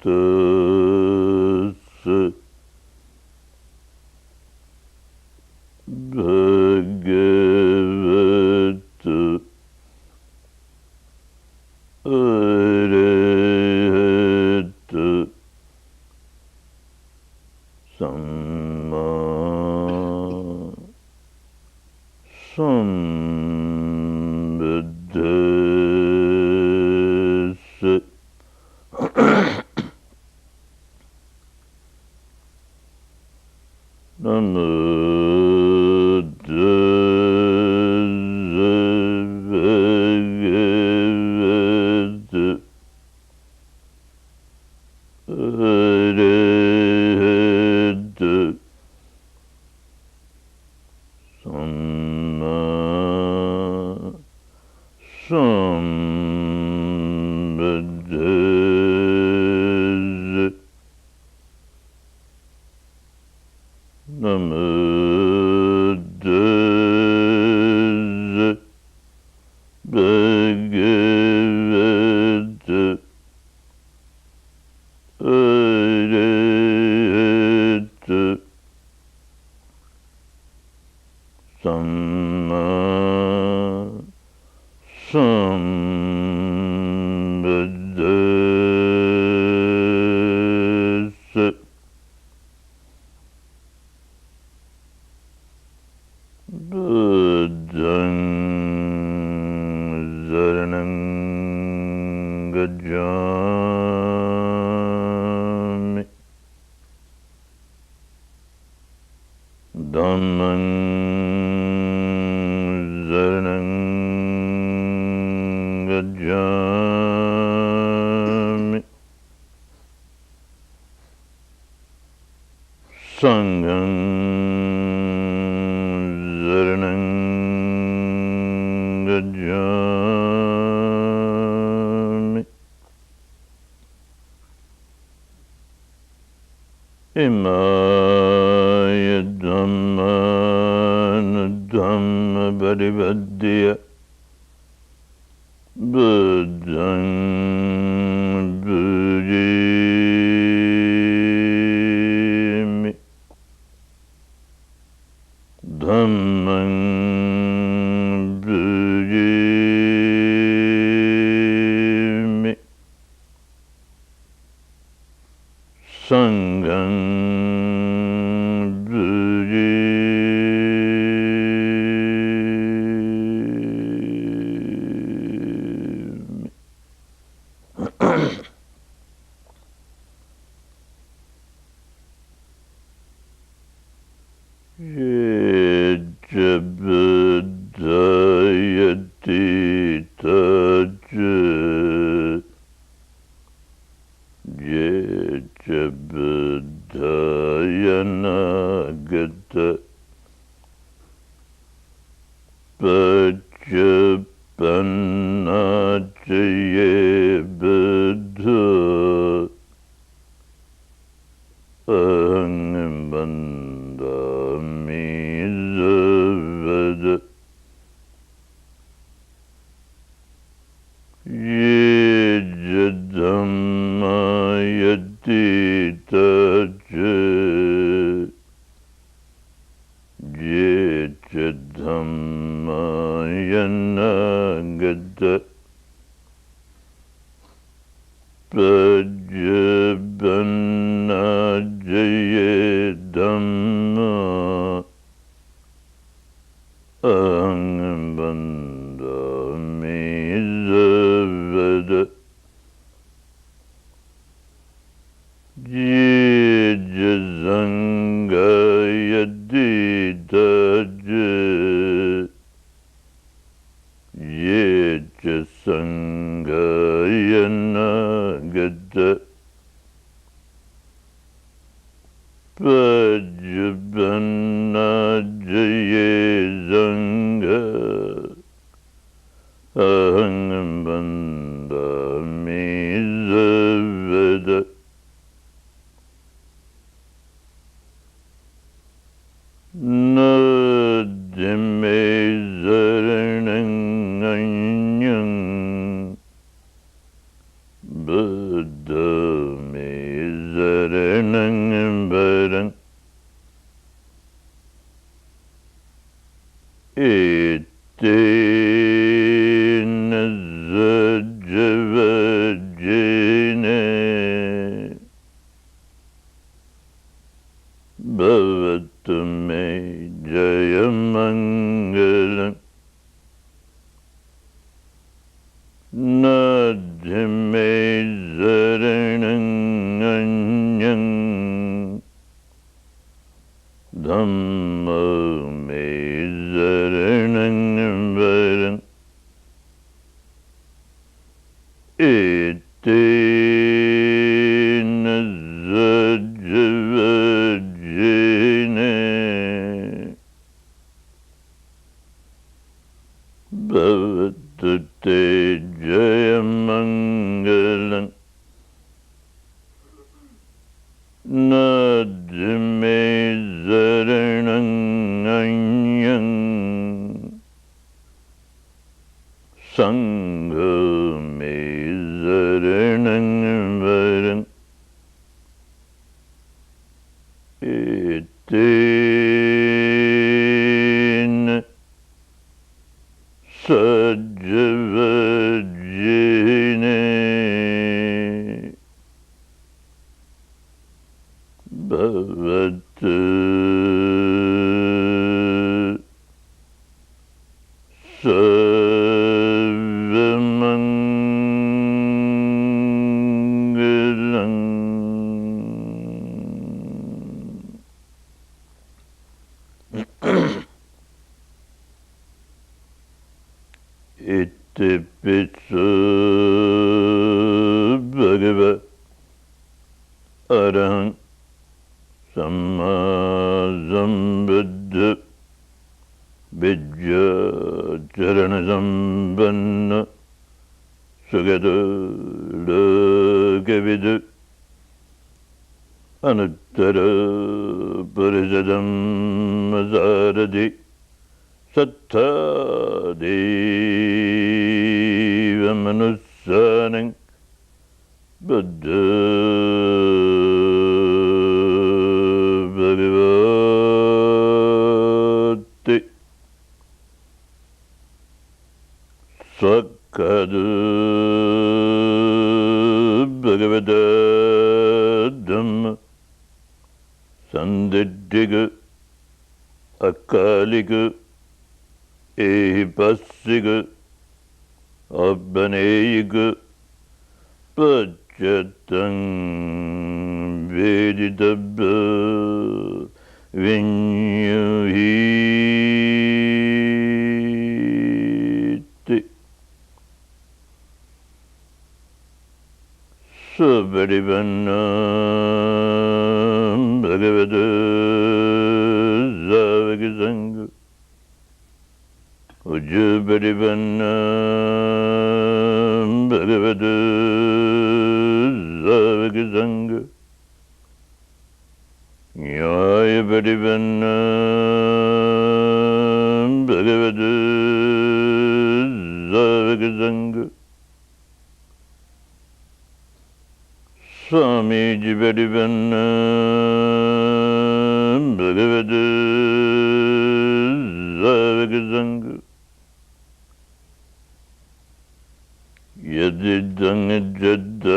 Bhagavata Arahata Samma Sambuddhassa. Namo tassa bhagavata arahata samma sambuddhassa. Namo tassa bhagavata arahata samma sambuddhassa. Buddhaṃ saranam gacchāmi, Dhammam saranam gacchāmi, Sangham saranam gacchāmi, Imāya dhammāna dhamma paripaddhya buddhaṃ pujāmi, Dhammaṃ pujāmi, Sangham pujāmi. Yeca buddhayati taca, yeca buddhayanagata, paccapannaca ye buddha, aham bandami zavada, yeca dhammayati taca, yeca dhammayanagata, paccapannaca ye dhamma, aham bandami zavada, yeca sanghayati taca, yeca sanghayana-gata, paccapannaca ye sangha, aham bandami zavada. Nadime saranam anyam buddha me Varan Etin Zajavajene Bhavatume Jayamangalam Nadhime Zaranang Anyang Dhamma Me Zaranang Varan Etin Zajavajene Bhavatute Jayamangalam Nadhime Zaranang Anyang Sangha Me Zaranang Varan Etin Sajavajene Bhavatu Savamangalam Itipitsu Bhagava Arahant Sammasambuddha Vidya Charanasambanna Sugata Lokavidu Anuttara Parisadam Masaradi Sattha Deva Manussanang Buddha Bhagavati Sakkadu Bhagavata Dhamma Sandiddiga Akaliga Ehipassiga Abhaneyiga Pachatang Vedidabha Vinyuhiti Sabarivanam Bhagavata Zavagasanga Ujjabarivanam Bhagavata Zavagasanga Nyayabarivanam Bhagavata Zavagasanga Swamijibarivanam Bhagavata Zavagasanga Yadidang Jaddari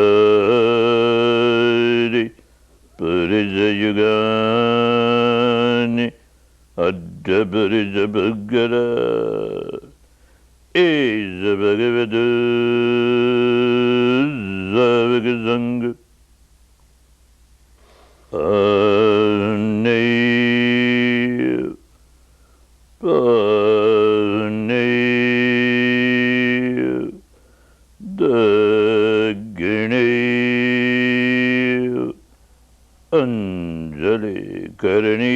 Parijayugani Addaparijabhagara Eza Bhagavata Zavagasanga Paneya Paneya Dagineya Anjali Karaniya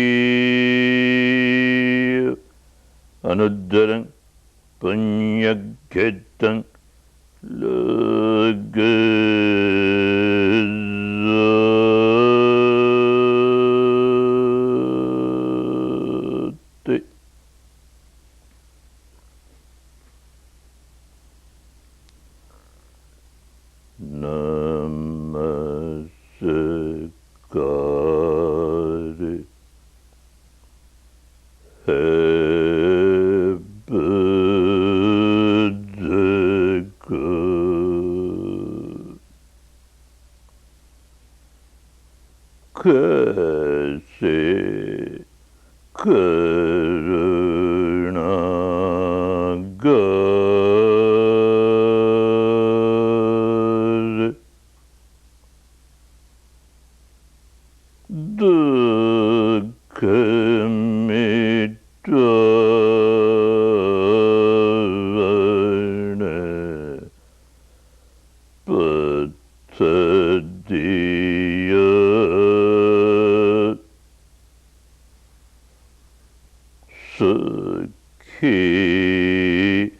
Anuddarang Punyaketang Lagazati Namaskar Karuna Gar Dukhamitavane Patadiya Sakhi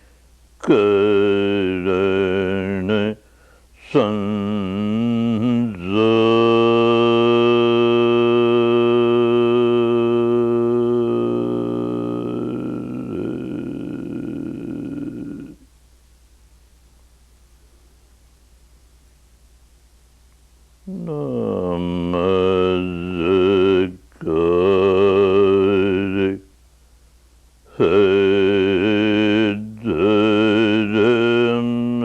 Karana Sanza Namazakari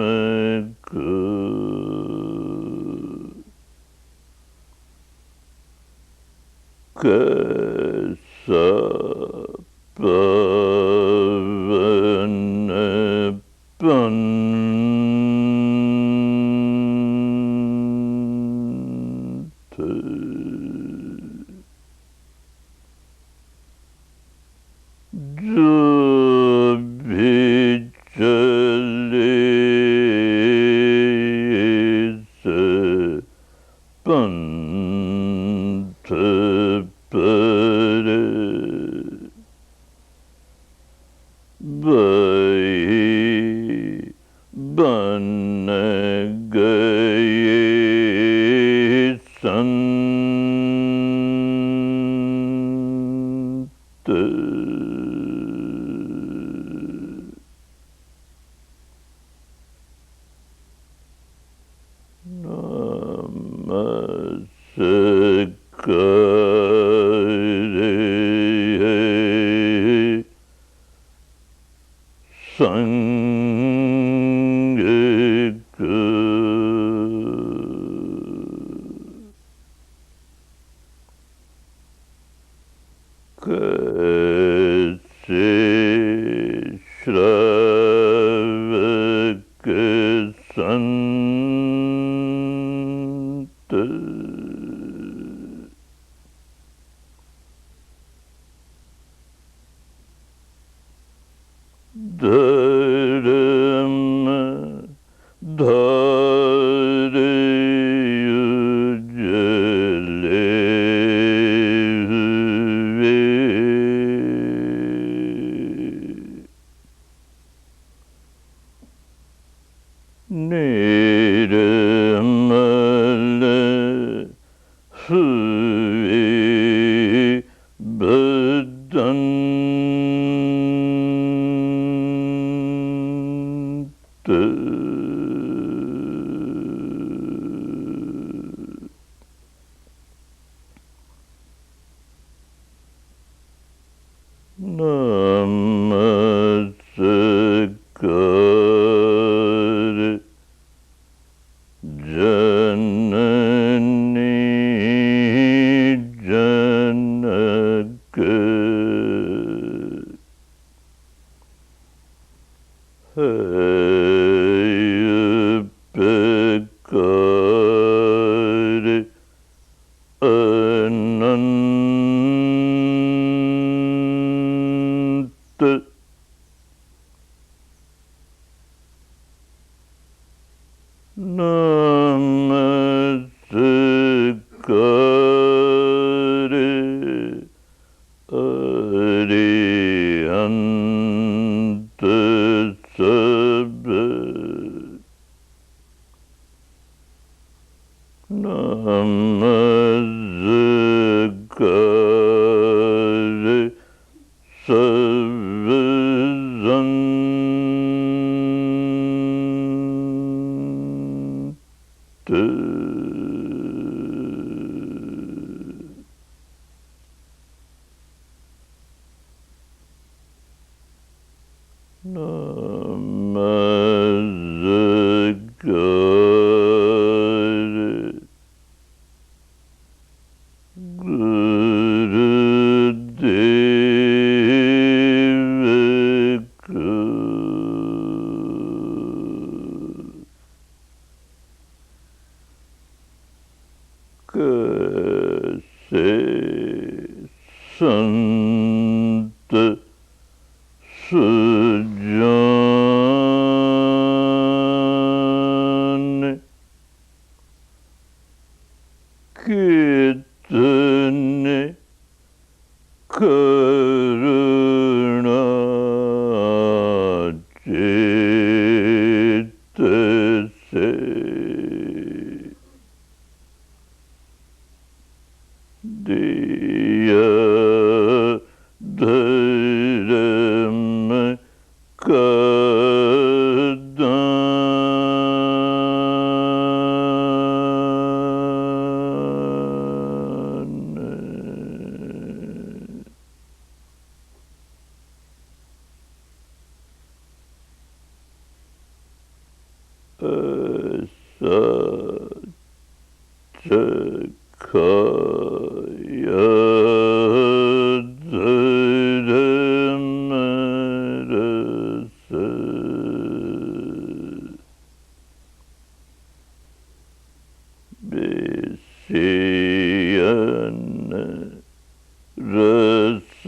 Hadaramaka Kasapavanapantu Jabichalesa Pantapare Vai Banagaye Santa Namaskare Sangha Kase Shravaka Santa Dharma Dharayujale Nirmala Suvi Badanta Namaskar Janani Janaka Hayapakar Ananta Namaskar Arihanta Sabha Namaskar Sarvazanta Namaskar Gurudev sant sujane kitne karuna chitte se diya dharam kadan asa chakaya dharamarasa besiyana rasana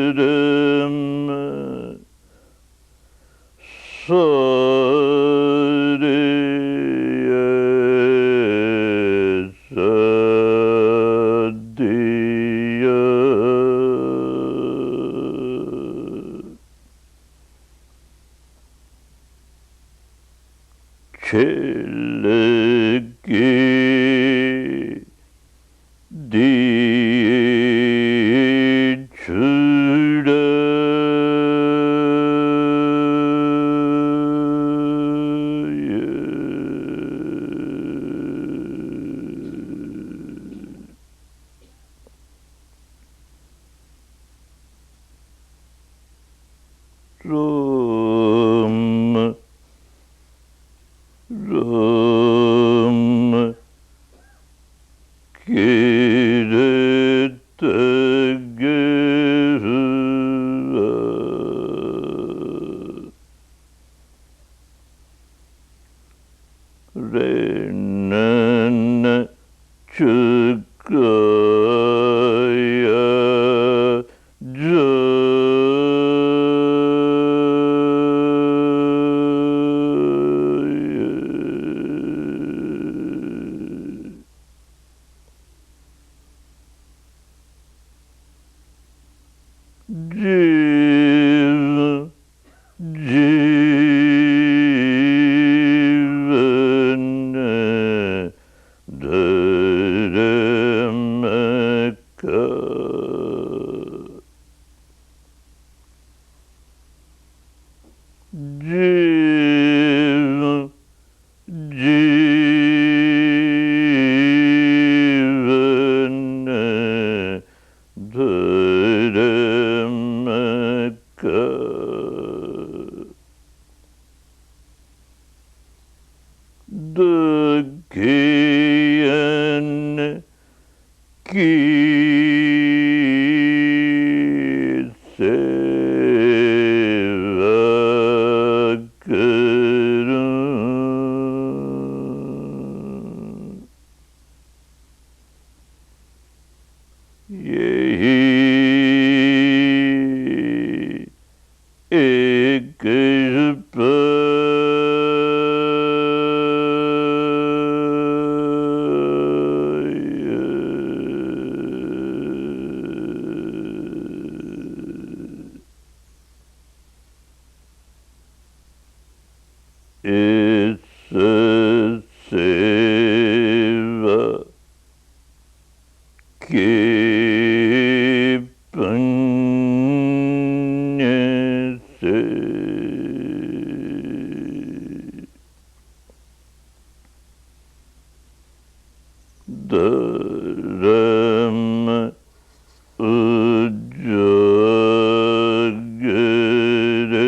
dharam sariya sadiya chelaki dichura Ram Ram Kiritagirva Renana Chukaya Jaya Jiva Jivana dharamaka Jiva Jivana dharamaka Dakiyan ki seva karun yehi ek Issa seva ke punya se dharam ujagare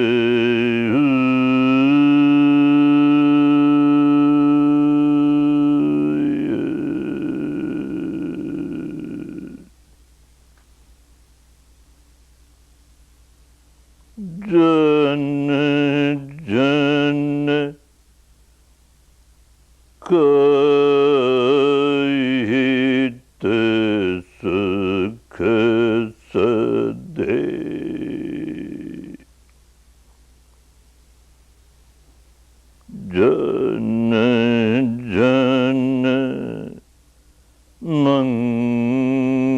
Mangale Savaka Mangalam Bhavatu Sava Mangalam Bhavatu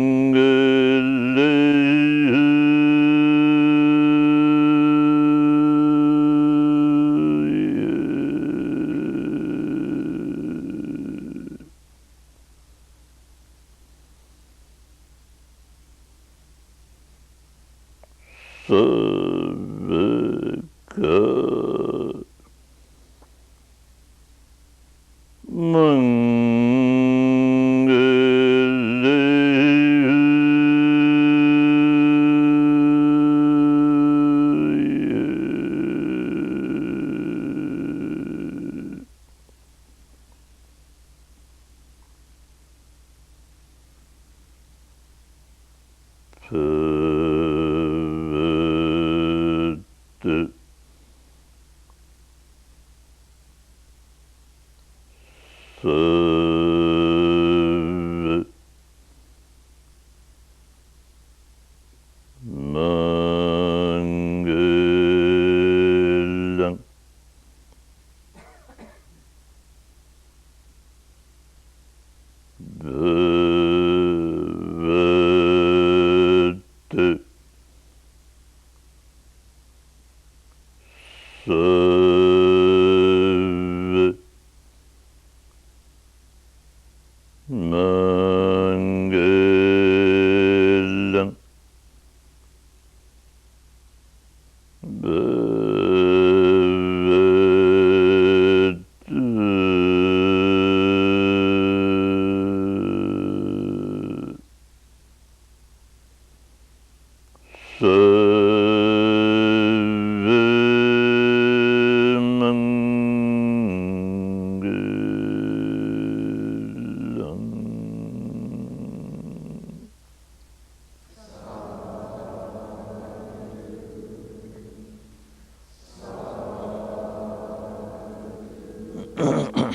Sarvamangalam.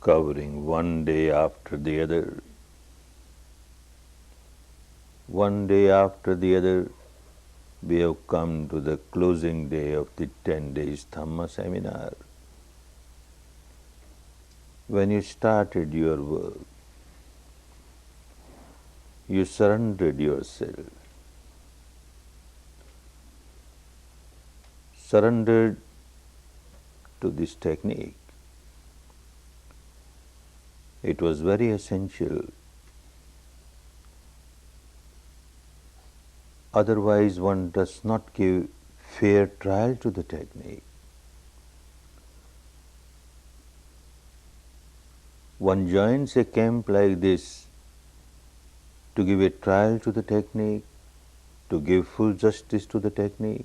Covering one day after the other, one day after the other, we have come to the closing day of the 10 days Dhamma seminar. When you started your work, you surrendered yourself, surrendered to this technique. It was very essential. Otherwise, one does not give fair trial to the technique. One joins a camp like this to give a trial to the technique, to give full justice to the technique.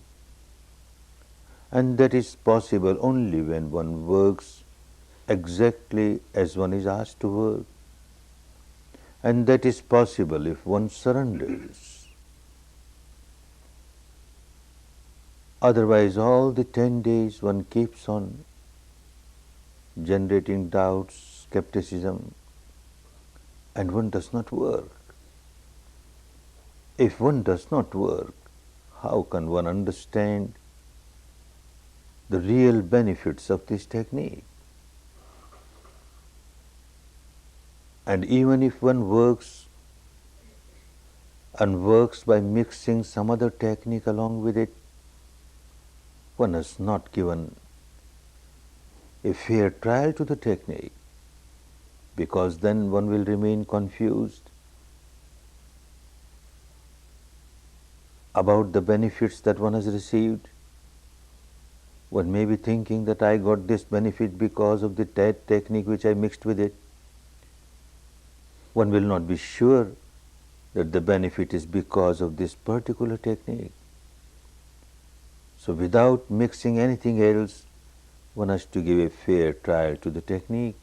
And that is possible only when one works exactly as one is asked to work. And that is possible if one surrenders. Otherwise, all the 10 days one keeps on generating doubts, skepticism, and one does not work. If one does not work, how can one understand the real benefits of this technique? And even if one works and works by mixing some other technique along with it, one has not given a fair trial to the technique, because then one will remain confused about the benefits that one has received. One may be thinking that I got this benefit because of the technique which I mixed with it. One will not be sure that the benefit is because of this particular technique. So without mixing anything else, one has to give a fair trial to the technique.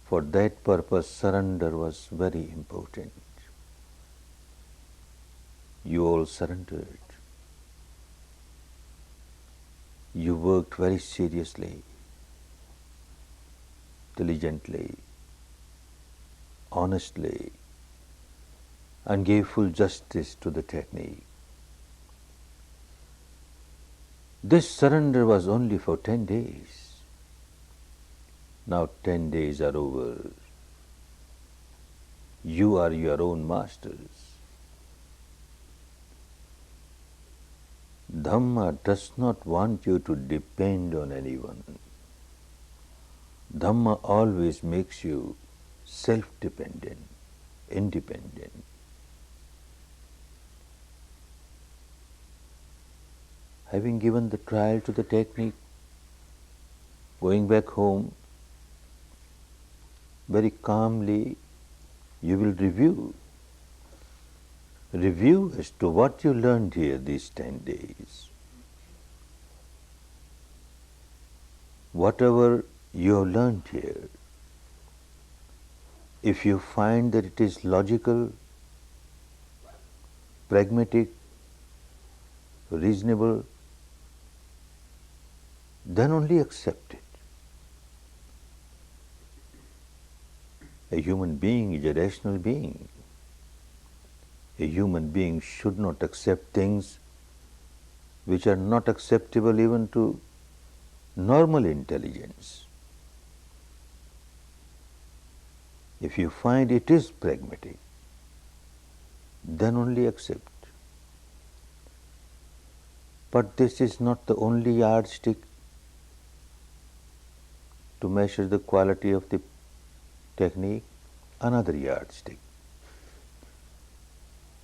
For that purpose, surrender was very important. You all surrendered. You worked very seriously, diligently, honestly, and gave full justice to the technique. This surrender was only for 10 days. Now 10 days are over. You are your own masters. Dhamma does not want you to depend on anyone. Dhamma always makes you self-dependent, independent. Having given the trial to the technique, going back home, very calmly, you will review. Review as to what you learned here these 10 days. Whatever you have learned here, if you find that it is logical, pragmatic, reasonable, then only accept it. A human being is a rational being. A human being should not accept things which are not acceptable even to normal intelligence. If you find it is pragmatic, then only accept. But this is not the only yardstick to measure the quality of the technique. Another yardstick.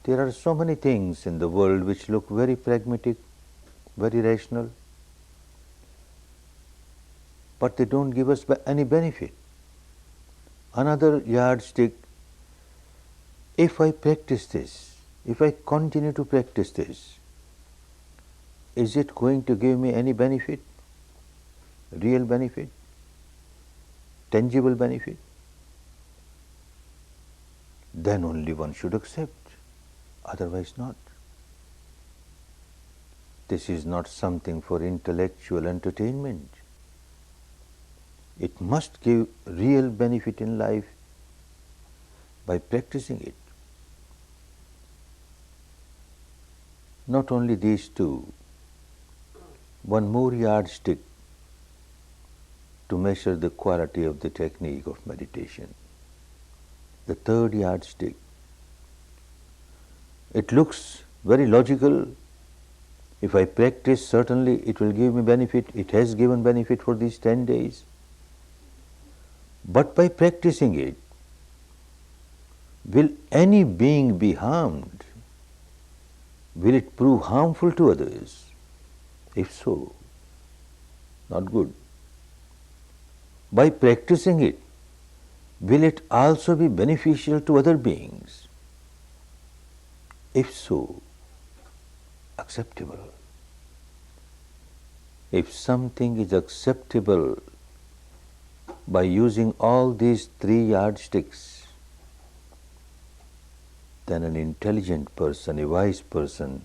There are so many things in the world which look very pragmatic, very rational, but they don't give us any benefit. Another yardstick, if I practice this, if I continue to practice this, is it going to give me any benefit? Real benefit? Tangible benefit? Then only one should accept, otherwise not. This is not something for intellectual entertainment. It must give real benefit in life by practicing it. Not only these two, one more yardstick to measure the quality of the technique of meditation. The third yardstick. It looks very logical. If I practice, certainly it will give me benefit. It has given benefit for these 10 days. But by practicing it, will any being be harmed? Will it prove harmful to others? If so, not good. By practicing it, will it also be beneficial to other beings? If so, acceptable. If something is acceptable by using all these three yardsticks, then an intelligent person, a wise person,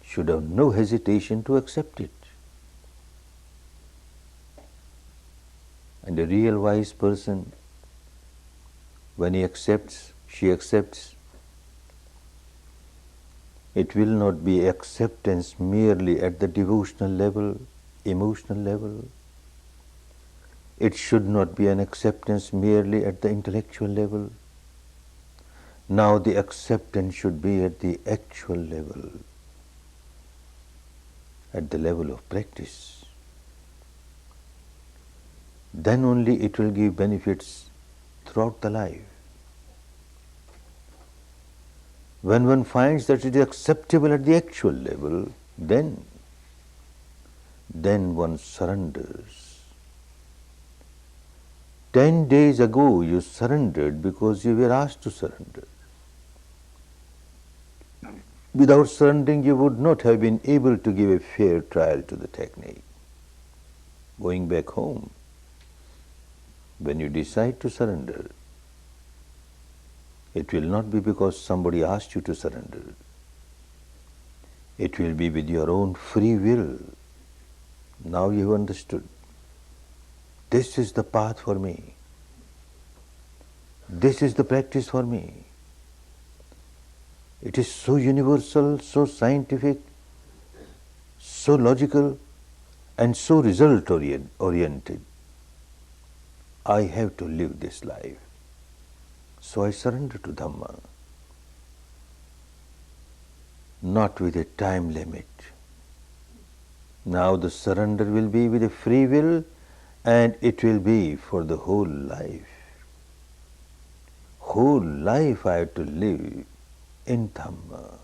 should have no hesitation to accept it. And a real wise person, when he accepts, she accepts, it will not be acceptance merely at the devotional level, emotional level. It should not be an acceptance merely at the intellectual level. Now the acceptance should be at the actual level, at the level of practice. Then only it will give benefits throughout the life. When one finds that it is acceptable at the actual level, then one surrenders. 10 days ago you surrendered because you were asked to surrender. Without surrendering, you would not have been able to give a fair trial to the technique. Going back home, when you decide to surrender, it will not be because somebody asked you to surrender. It will be with your own free will. Now you have understood. This is the path for me. This is the practice for me. It is so universal, so scientific, so logical, and so result oriented. I have to live this life. So I surrender to Dhamma, not with a time limit. Now the surrender will be with a free will, and it will be for the whole life. Whole life I have to live in Dhamma.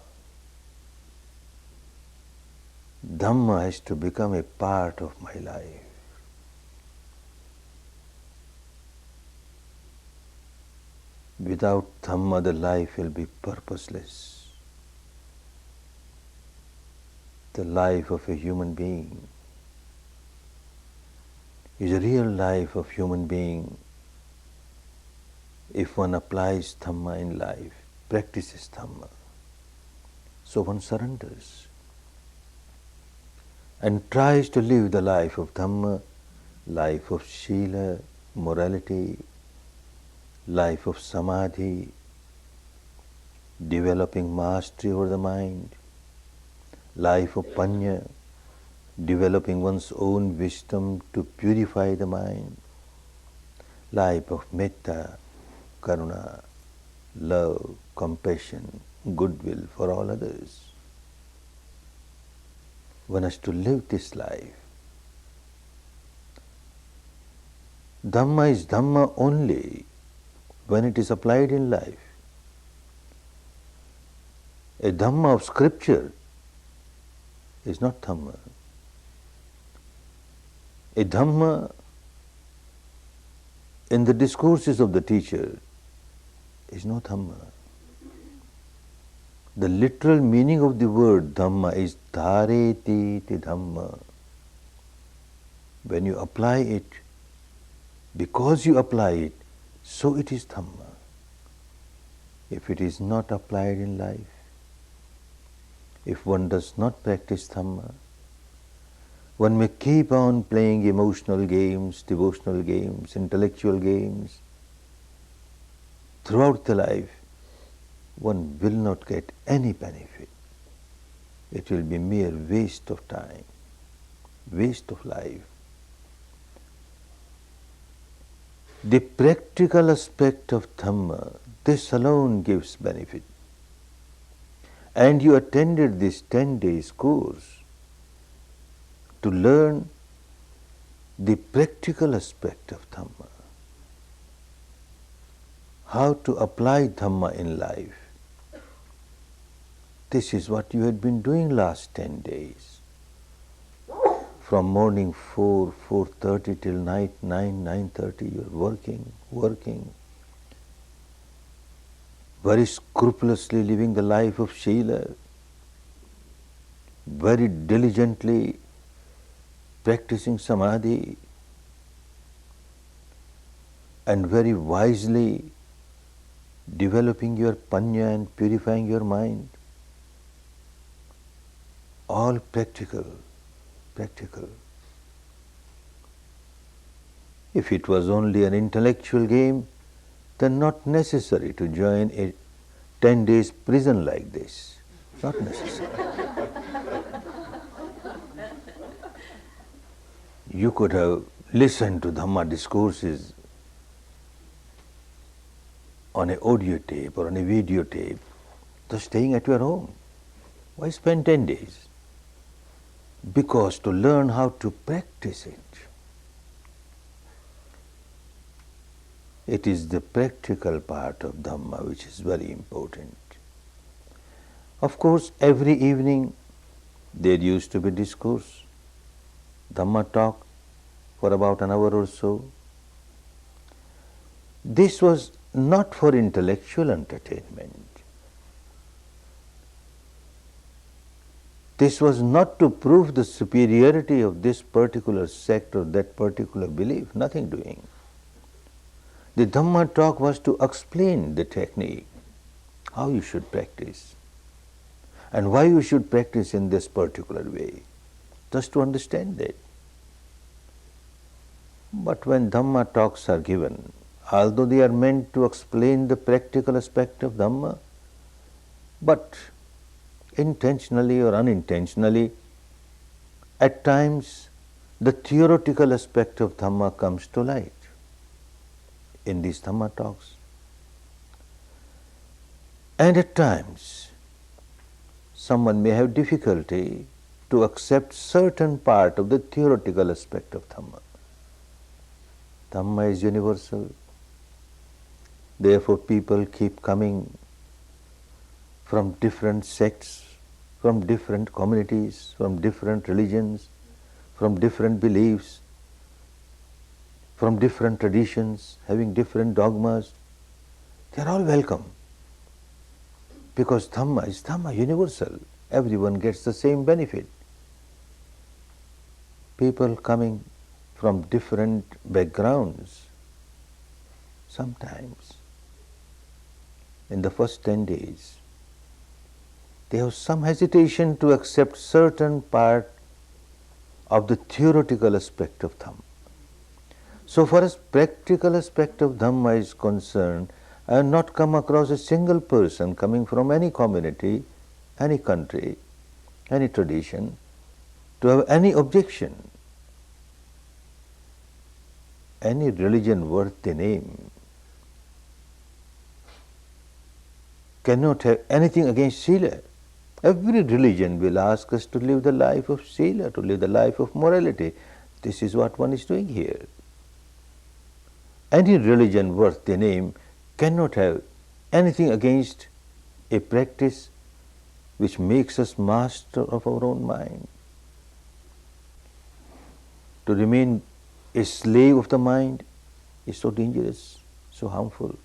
Dhamma has to become a part of my life. Without Dhamma, the life will be purposeless. The life of a human being is a real life of human being if one applies Dhamma in life, practices Dhamma. So one surrenders and tries to live the life of Dhamma, life of Sila, morality, life of Samadhi, developing mastery over the mind, life of Panya, developing one's own wisdom to purify the mind, life of Metta, Karuna, love, compassion, goodwill for all others. One has to live this life. Dhamma is Dhamma only when it is applied in life. A Dhamma of scripture is not Dhamma. A Dhamma in the discourses of the teacher is no Dhamma. The literal meaning of the word Dhamma is Dhareti ti Dhamma. When you apply it, because you apply it, so it is Dhamma. If it is not applied in life, if one does not practice Dhamma, one may keep on playing emotional games, devotional games, intellectual games. Throughout the life, one will not get any benefit. It will be mere waste of time, waste of life. The practical aspect of Dhamma, this alone gives benefit. And you attended this 10 days course to learn the practical aspect of Dhamma. How to apply Dhamma in life. This is what you had been doing last 10 days. From morning 4, 4:30 till night 9, 9:30, you are working, very scrupulously living the life of Sila, very diligently practicing Samadhi, and very wisely developing your Panya and purifying your mind. All practical. If it was only an intellectual game, then not necessary to join a 10 days prison like this. Not necessary. You could have listened to Dhamma discourses on an audio tape or on a videotape, just staying at your home. Why spend 10 days? Because to learn how to practice it. It is the practical part of Dhamma which is very important. Of course, every evening there used to be discourse, Dhamma talk for about an hour or so. This was not for intellectual entertainment. This was not to prove the superiority of this particular sect or that particular belief, nothing doing. The Dhamma talk was to explain the technique, how you should practice, and why you should practice in this particular way, just to understand that. But when Dhamma talks are given, although they are meant to explain the practical aspect of Dhamma, but intentionally or unintentionally, at times the theoretical aspect of Dhamma comes to light in these Dhamma talks. And at times, someone may have difficulty to accept certain part of the theoretical aspect of Dhamma. Dhamma is universal. Therefore, people keep coming from different sects, from different communities, from different religions, from different beliefs, from different traditions, having different dogmas. They are all welcome. Because Dhamma is Dhamma, universal. Everyone gets the same benefit. People coming from different backgrounds, sometimes in the first 10 days, they have some hesitation to accept certain part of the theoretical aspect of Dhamma. So far as practical aspect of Dhamma is concerned, I have not come across a single person coming from any community, any country, any tradition, to have any objection. Any religion worth the name cannot have anything against Sila. Every religion will ask us to live the life of Sila, to live the life of morality. This is what one is doing here. Any religion worth the name cannot have anything against a practice which makes us master of our own mind. To remain a slave of the mind is so dangerous, so harmful.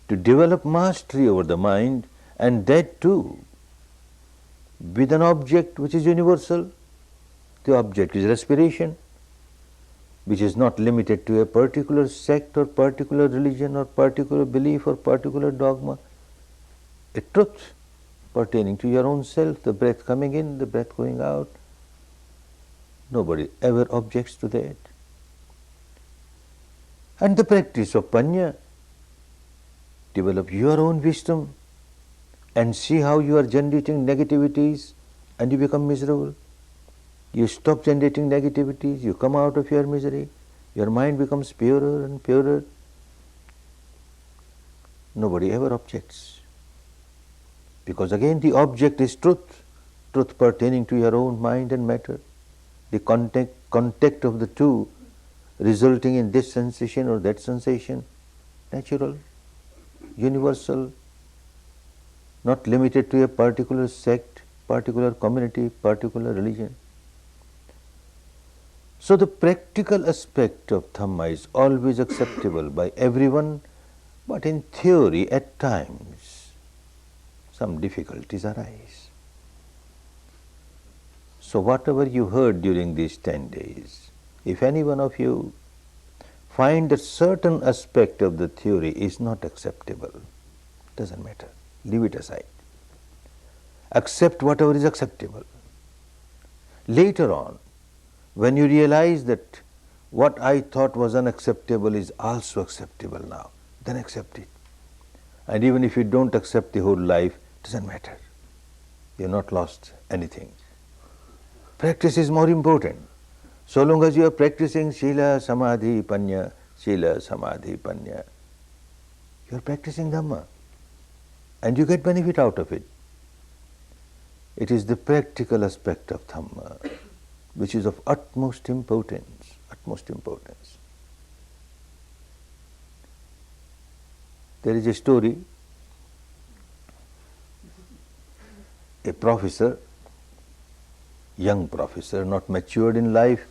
To develop mastery over the mind, and that too with an object which is universal. The object is respiration, which is not limited to a particular sect or particular religion or particular belief or particular dogma. A truth pertaining to your own self, the breath coming in, the breath going out. Nobody ever objects to that. And the practice of Panya, develop your own wisdom and see how you are generating negativities and you become miserable. You stop generating negativities, you come out of your misery, your mind becomes purer and purer. Nobody ever objects. Because again the object is truth, truth pertaining to your own mind and matter. The contact of the two resulting in this sensation or that sensation, natural, universal, not limited to a particular sect, particular community, particular religion. So the practical aspect of Dhamma is always acceptable by everyone, but in theory at times some difficulties arise. So whatever you heard during these 10 days, if any one of you find that certain aspect of the theory is not acceptable, doesn't matter, leave it aside. Accept whatever is acceptable. Later on, when you realize that what I thought was unacceptable is also acceptable now, then accept it. And even if you don't accept the whole life, doesn't matter. You have not lost anything. Practice is more important. So long as you are practicing Sila, Samadhi, Panya, Sila, Samadhi, Panya, you are practicing Dhamma and you get benefit out of it. It is the practical aspect of Dhamma which is of utmost importance, utmost importance. There is a story, a professor, young professor, not matured in life,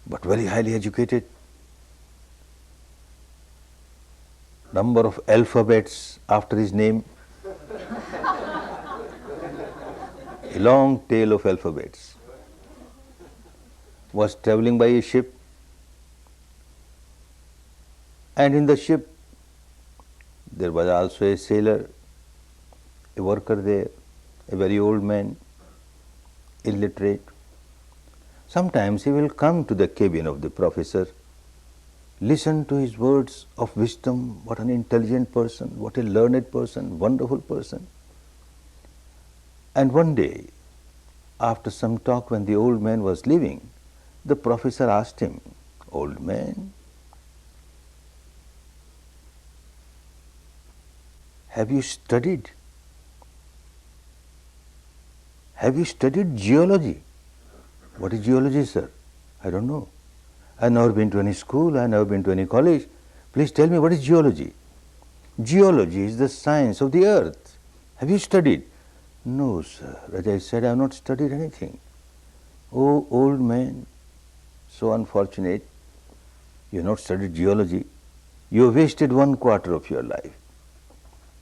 but very highly educated, number of alphabets after his name. a long tail of alphabets, was traveling by a ship, and in the ship there was also a sailor, a worker there, a very old man, illiterate. Sometimes he will come to the cabin of the professor, listen to his words of wisdom, what an intelligent person, what a learned person, wonderful person. And one day, after some talk when the old man was leaving, the professor asked him, "Old man, have you studied? Have you studied geology?" "What is geology, sir?" "I don't know. I've never been to any school, I've never been to any college. Please tell me, what is geology?" "Geology is the science of the earth. Have you studied?" "No, sir. As I said, I have not studied anything." "Oh, old man, so unfortunate. You have not studied geology. You have wasted 1/4 of your life."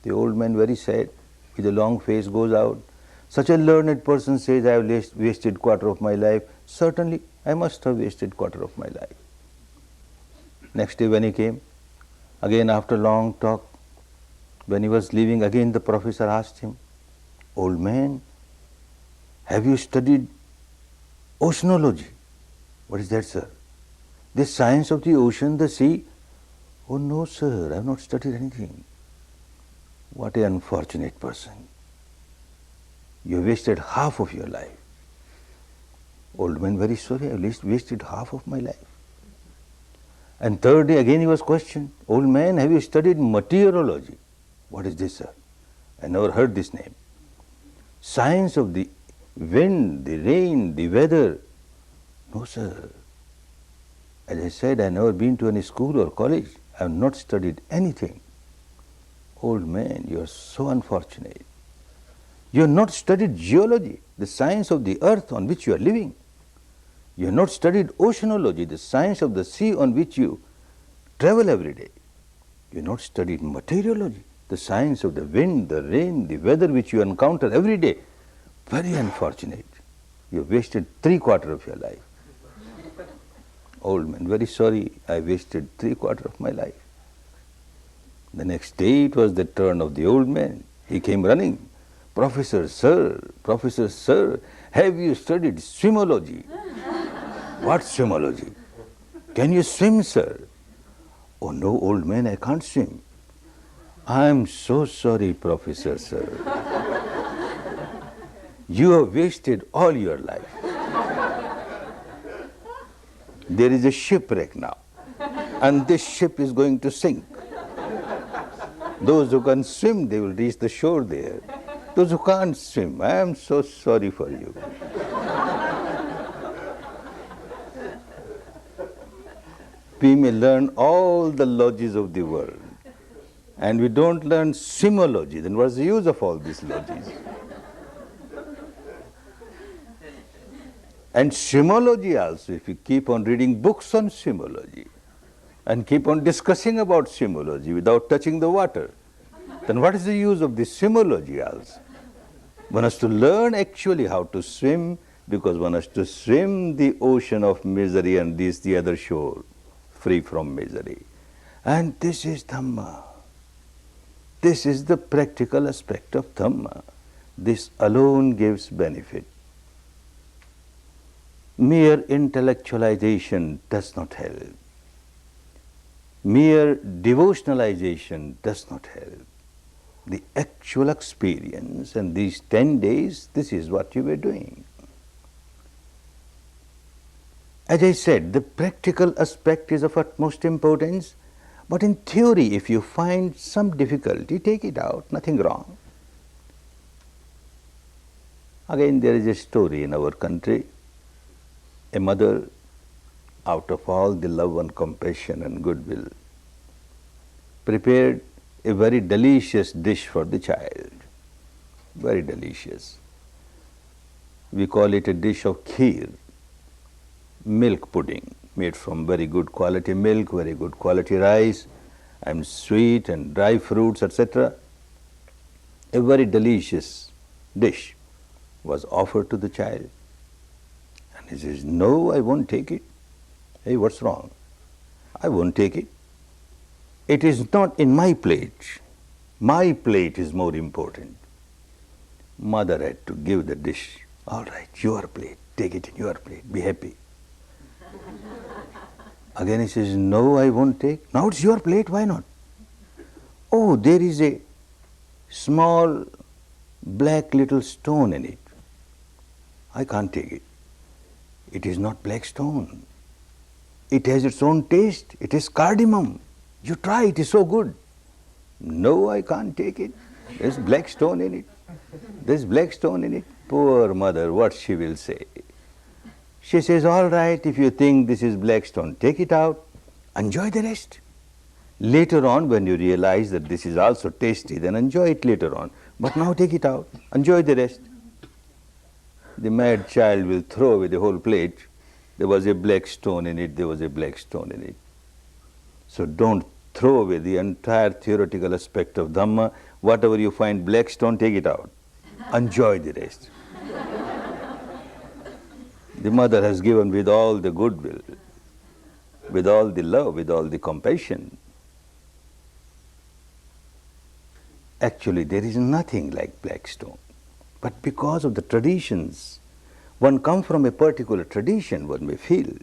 The old man, very sad, with a long face, goes out. Such a learned person says, "I have wasted 1/4 of my life." Certainly, I must have wasted 1/4 of my life. Next day when he came, again after long talk, when he was leaving, again the professor asked him, "Old man, have you studied oceanology?" "What is that, sir?" "The science of the ocean, the sea." "Oh no, sir, I have not studied anything." What an unfortunate person. You wasted half of your life. Old man, very sorry, I wasted half of my life. And third day again he was questioned, "Old man, have you studied meteorology?" "What is this, sir? I never heard this name." "Science of the wind, the rain, the weather." "No, sir. As I said, I have never been to any school or college. I have not studied anything." "Old man, you are so unfortunate. You have not studied geology, the science of the earth on which you are living. You have not studied oceanology, the science of the sea on which you travel every day. You have not studied meteorology, the science of the wind, the rain, the weather which you encounter every day. Very unfortunate. You have wasted 3/4 of your life." "Old man, very sorry, I wasted 3/4 of my life." The next day it was the turn of the old man. He came running. Professor, sir, have you studied swimology?" "What swimology? Can you swim, sir?" "Oh no, old man, I can't swim." "I am so sorry, Professor, sir. You have wasted all your life. There is a shipwreck now, and this ship is going to sink. Those who can swim, they will reach the shore there. Those who can't swim, I am so sorry for you." We may learn all the logies of the world, and we don't learn swimology, then what's the use of all these logies? And swimology also, if you keep on reading books on swimology and keep on discussing about swimology without touching the water, then what is the use of this swimology also? One has to learn actually how to swim, because one has to swim the ocean of misery and reach the other shore, free from misery. And this is Dhamma. This is the practical aspect of Dhamma. This alone gives benefit. Mere intellectualization does not help. Mere devotionalization does not help. The actual experience, and these 10 days, this is what you were doing. As I said, the practical aspect is of utmost importance, but in theory, if you find some difficulty, take it out, nothing wrong. Again, there is a story in our country. A mother, out of all the love and compassion and goodwill, prepared a very delicious dish for the child. Very delicious. We call it a dish of kheer, milk pudding, made from very good quality milk, very good quality rice, and sweet and dry fruits, etc. A very delicious dish. was offered to the child. And he says, no, I won't take it. Hey, what's wrong? I won't take it. It is not in my plate. My plate is more important. Mother had to give the dish. All right, your plate. Take it in your plate. Be happy. Again he says, no, I won't take. Now it's your plate. Why not? Oh, there is a small black little stone in it. I can't take it. It is not black stone. It has its own taste. It is cardamom. You try, it is so good. No, I can't take it. There's black stone in it. There's black stone in it. Poor mother, what she will say? She says, all right, if you think this is black stone, take it out. Enjoy the rest. Later on, when you realize that this is also tasty, then enjoy it later on. But now take it out. Enjoy the rest. The mad child will throw away the whole plate. There was a black stone in it, there was a black stone in it. So don't throw away the entire theoretical aspect of Dhamma. Whatever you find black stone, take it out. Enjoy the rest. The mother has given with all the goodwill, with all the love, with all the compassion. Actually, there is nothing like black stone. But because of the traditions, one comes from a particular tradition, one may feel,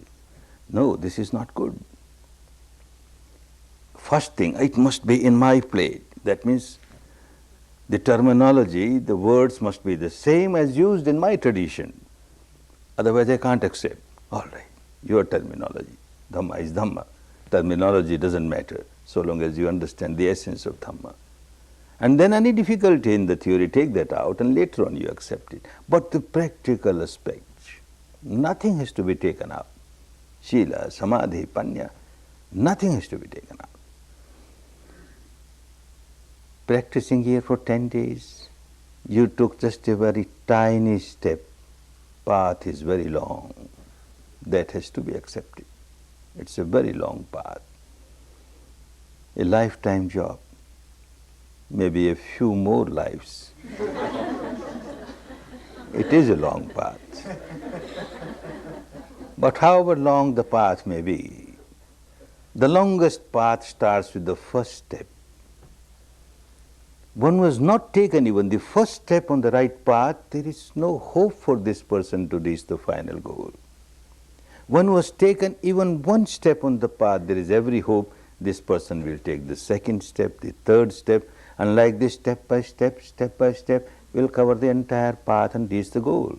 no, this is not good. First thing, it must be in my plate. That means the terminology, the words must be the same as used in my tradition. Otherwise I can't accept. All right, your terminology. Dhamma is Dhamma. Terminology doesn't matter so long as you understand the essence of Dhamma. And then any difficulty in the theory, take that out and later on you accept it. But the practical aspects, nothing has to be taken out. Shila, Samadhi, Panya, nothing has to be taken out. Practicing here for 10 days, you took just a very tiny step. Path is very long. That has to be accepted. It's a very long path. A lifetime job. Maybe a few more lives. It is a long path. But however long the path may be, the longest path starts with the first step. One was not taken even the first step on the right path, there is no hope for this person to reach the final goal. One was taken even one step on the path, there is every hope this person will take the second step, the third step, and like this step by step, will cover the entire path and reach the goal.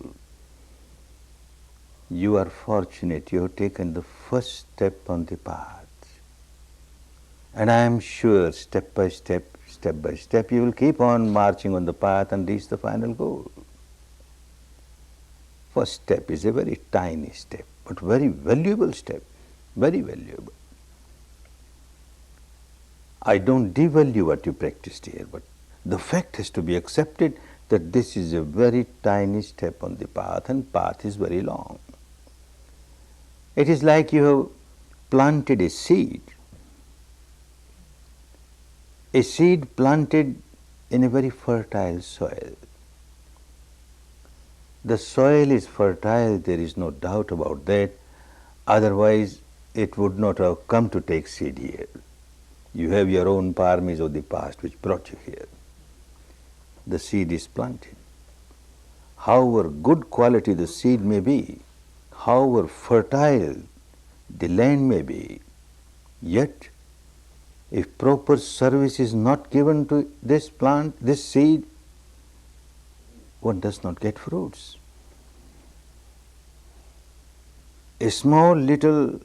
You are fortunate, you have taken the first step on the path. And I am sure step by step, you will keep on marching on the path and reach the final goal. First step is a very tiny step, but very valuable step, very valuable. I don't devalue what you practiced here, but the fact has to be accepted that this is a very tiny step on the path and path is very long. It is like you have planted a seed planted in a very fertile soil. The soil is fertile, there is no doubt about that, otherwise it would not have come to take seed here. You have your own paramis of the past which brought you here. The seed is planted. However good quality the seed may be, however fertile the land may be, yet if proper service is not given to this plant, this seed, one does not get fruits. A small little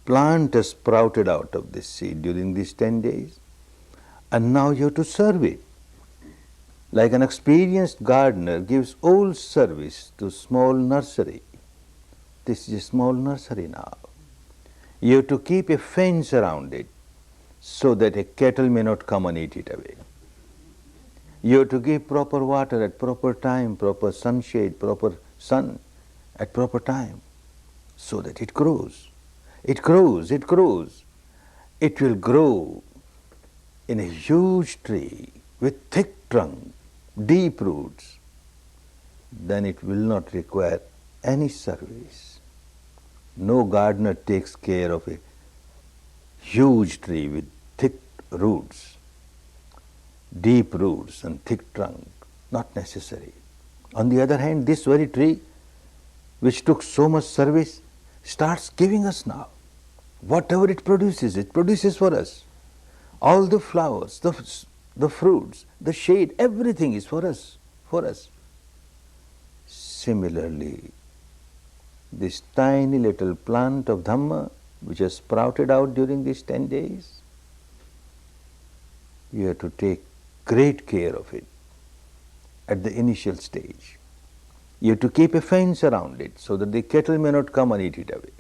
plant has sprouted out of this seed during these 10 days, and now you have to serve it. Like an experienced gardener gives all service to small nursery. This is a small nursery now. You have to keep a fence around it so that a cattle may not come and eat it away. You have to give proper water at proper time, proper sunshade, proper sun at proper time, so that it grows. It grows, it grows. It will grow in a huge tree with thick trunk, deep roots. then it will not require any service. No gardener takes care of a huge tree with thick roots, deep roots and thick trunk. Not necessary. On the other hand, this very tree, which took so much service, starts giving us now. Whatever it produces for us. All the flowers, the fruits, the shade, everything is for us, for us. Similarly, this tiny little plant of Dhamma, which has sprouted out during these 10 days, you have to take great care of it at the initial stage. You have to keep a fence around it so that the cattle may not come and eat it away.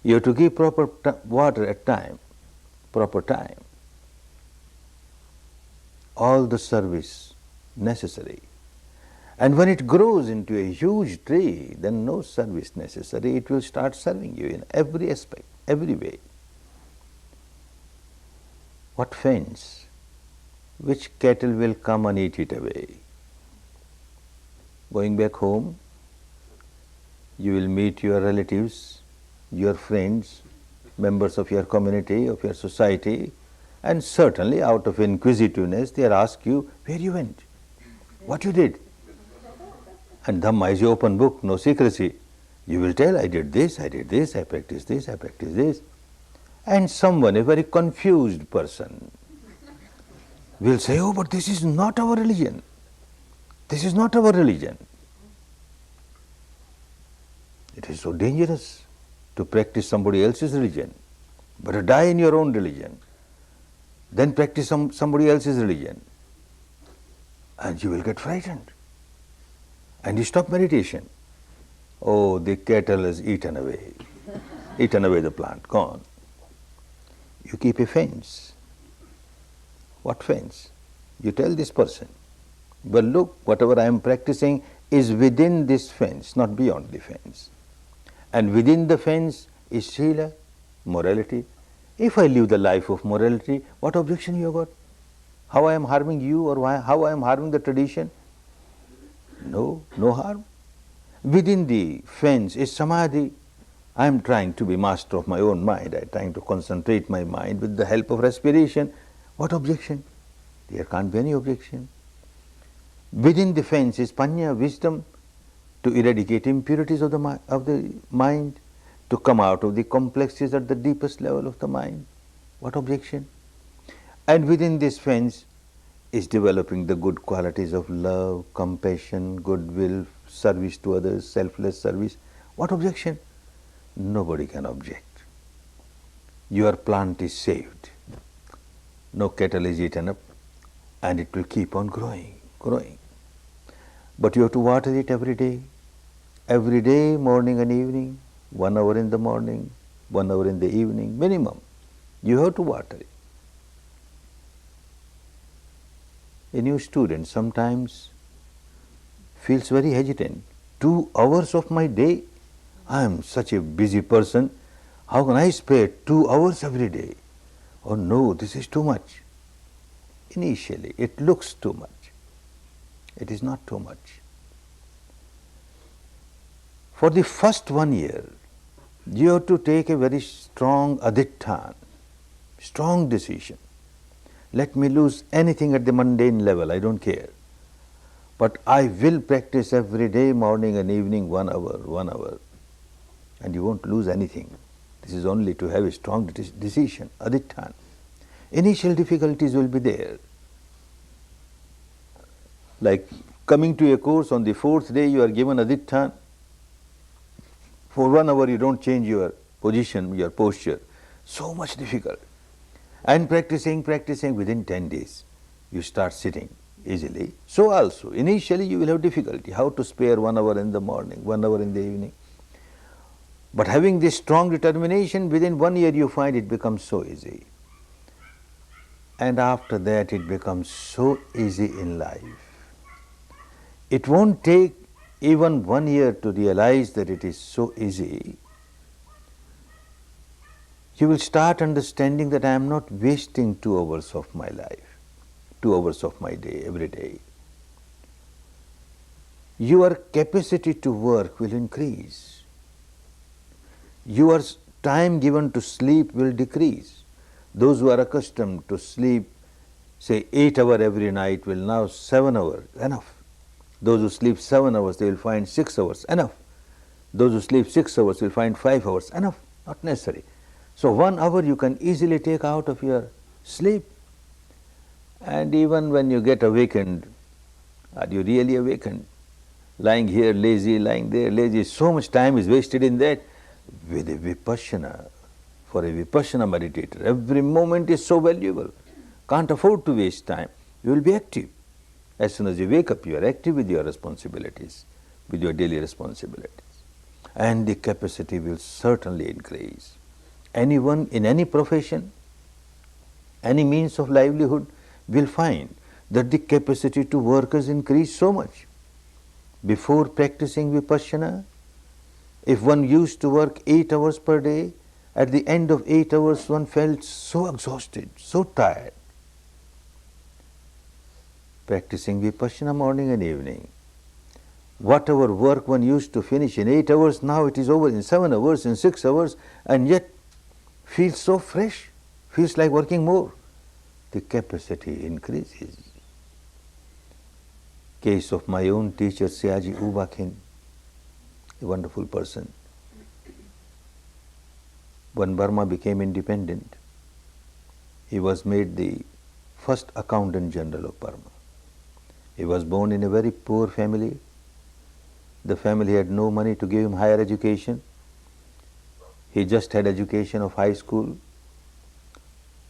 You have to give proper water at proper time. All the service necessary. And when it grows into a huge tree, then no service necessary. It will start serving you in every aspect, every way. What fence? Which cattle will come and eat it away? Going back home, you will meet your relatives, your friends, members of your community, of your society, and certainly out of inquisitiveness they ask you where you went, what you did. And Dhamma is your open book, no secrecy. You will tell, I did this, I practiced this, I practiced this. And someone, a very confused person, will say, oh, but this is not our religion. This is not our religion. It is so dangerous to practice somebody else's religion. Better die in your own religion, then practice somebody else's religion. And you will get frightened. And you stop meditation. Oh, the cattle has eaten away the plant, gone. You keep a fence. What fence? You tell this person, well, look, whatever I am practicing is within this fence, not beyond the fence. And within the fence is Sila, morality. If I live the life of morality, what objection you have got? How I am harming you or how I am harming the tradition? No harm. Within the fence is Samadhi. I am trying to be master of my own mind. I am trying to concentrate my mind with the help of respiration. What objection? There can't be any objection. Within the fence is Panya, wisdom, to eradicate impurities of the mind, to come out of the complexes at the deepest level of the mind. What objection? And within this fence is developing the good qualities of love, compassion, goodwill, service to others, selfless service. What objection? Nobody can object. Your plant is saved. No cattle is eaten up, and it will keep on growing. But you have to water it every day, morning and evening, 1 hour in the morning, 1 hour in the evening, minimum. You have to water it. A new student sometimes feels very hesitant. 2 hours of my day? I am such a busy person. How can I spare 2 hours every day? Oh no, this is too much. Initially, it looks too much. It is not too much. For the first 1 year, you have to take a very strong adhitthana, strong decision. Let me lose anything at the mundane level, I don't care. But I will practice every day, morning and evening, 1 hour. And you won't lose anything. This is only to have a strong decision, adhitthana. Initial difficulties will be there. Like coming to a course, on the 4th day you are given adhitthana. For 1 hour you don't change your position, your posture. So much difficult. And practicing within 10 days, you start sitting easily. So also, initially you will have difficulty, how to spare 1 hour in the morning, 1 hour in the evening. But having this strong determination, within 1 year you find it becomes so easy. And after that it becomes so easy in life. It won't take even 1 year to realize that it is so easy. You will start understanding that I am not wasting 2 hours of my life, 2 hours of my day, every day. your capacity to work will increase. Your time given to sleep will decrease. Those who are accustomed to sleep, say 8 hours every night, will now 7 hours, enough. Those who sleep 7 hours, they will find 6 hours, enough. Those who sleep 6 hours will find 5 hours, enough, not necessary. So 1 hour you can easily take out of your sleep. And even when you get awakened, are you really awakened? Lying here lazy, lying there lazy, so much time is wasted in that. With a Vipassana, for a Vipassana meditator, every moment is so valuable. Can't afford to waste time. You will be active. As soon as you wake up, you are active with your responsibilities, with your daily responsibilities. And the capacity will certainly increase. Anyone in any profession, any means of livelihood will find that the capacity to work has increased so much. Before practicing Vipassana, if one used to work 8 hours per day, at the end of 8 hours one felt so exhausted, so tired. Practicing Vipassana morning and evening, whatever work one used to finish in 8 hours, now it is over in 7 hours, in 6 hours, and yet feels so fresh, feels like working more. The capacity increases. Case of my own teacher, Siaji Ubakin, a wonderful person. When Burma became independent, he was made the first accountant general of Burma. He was born in a very poor family. The family had no money to give him higher education. He just had education of high school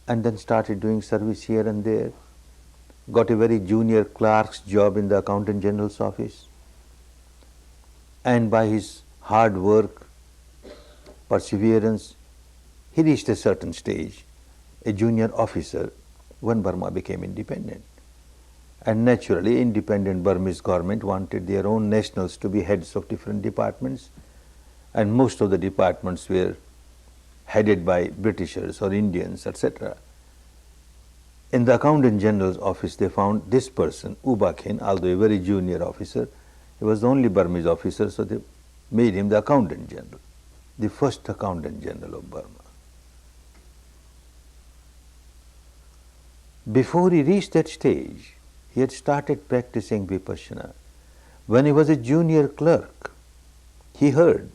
and then started doing service here and there. Got a very junior clerk's job in the accountant general's office. And by his hard work, perseverance, he reached a certain stage, a junior officer, when Burma became independent. And naturally, independent Burmese government wanted their own nationals to be heads of different departments, and most of the departments were headed by Britishers or Indians, etc. In the accountant general's office, they found this person, Ubakin, although a very junior officer. He was the only Burmese officer, so they made him the accountant general, the first accountant general of Burma. Before he reached that stage, he had started practicing Vipassana. When he was a junior clerk, he heard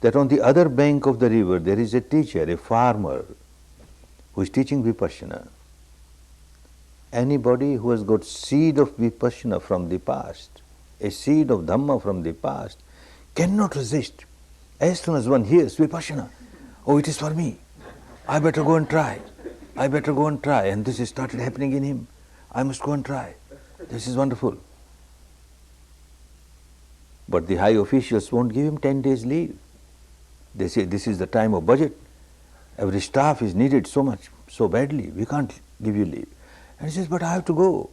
that on the other bank of the river there is a teacher, a farmer, who is teaching Vipassana. Anybody who has got seed of Vipassana from the past, a seed of Dhamma from the past, cannot resist. As soon as one hears Vipassana, oh, it is for me, I better go and try, I better go and try. And this has started happening in him. I must go and try. This is wonderful. But the high officials won't give him 10 days leave. They say this is the time of budget. Every staff is needed so much, so badly, we can't give you leave. And he says, but I have to go.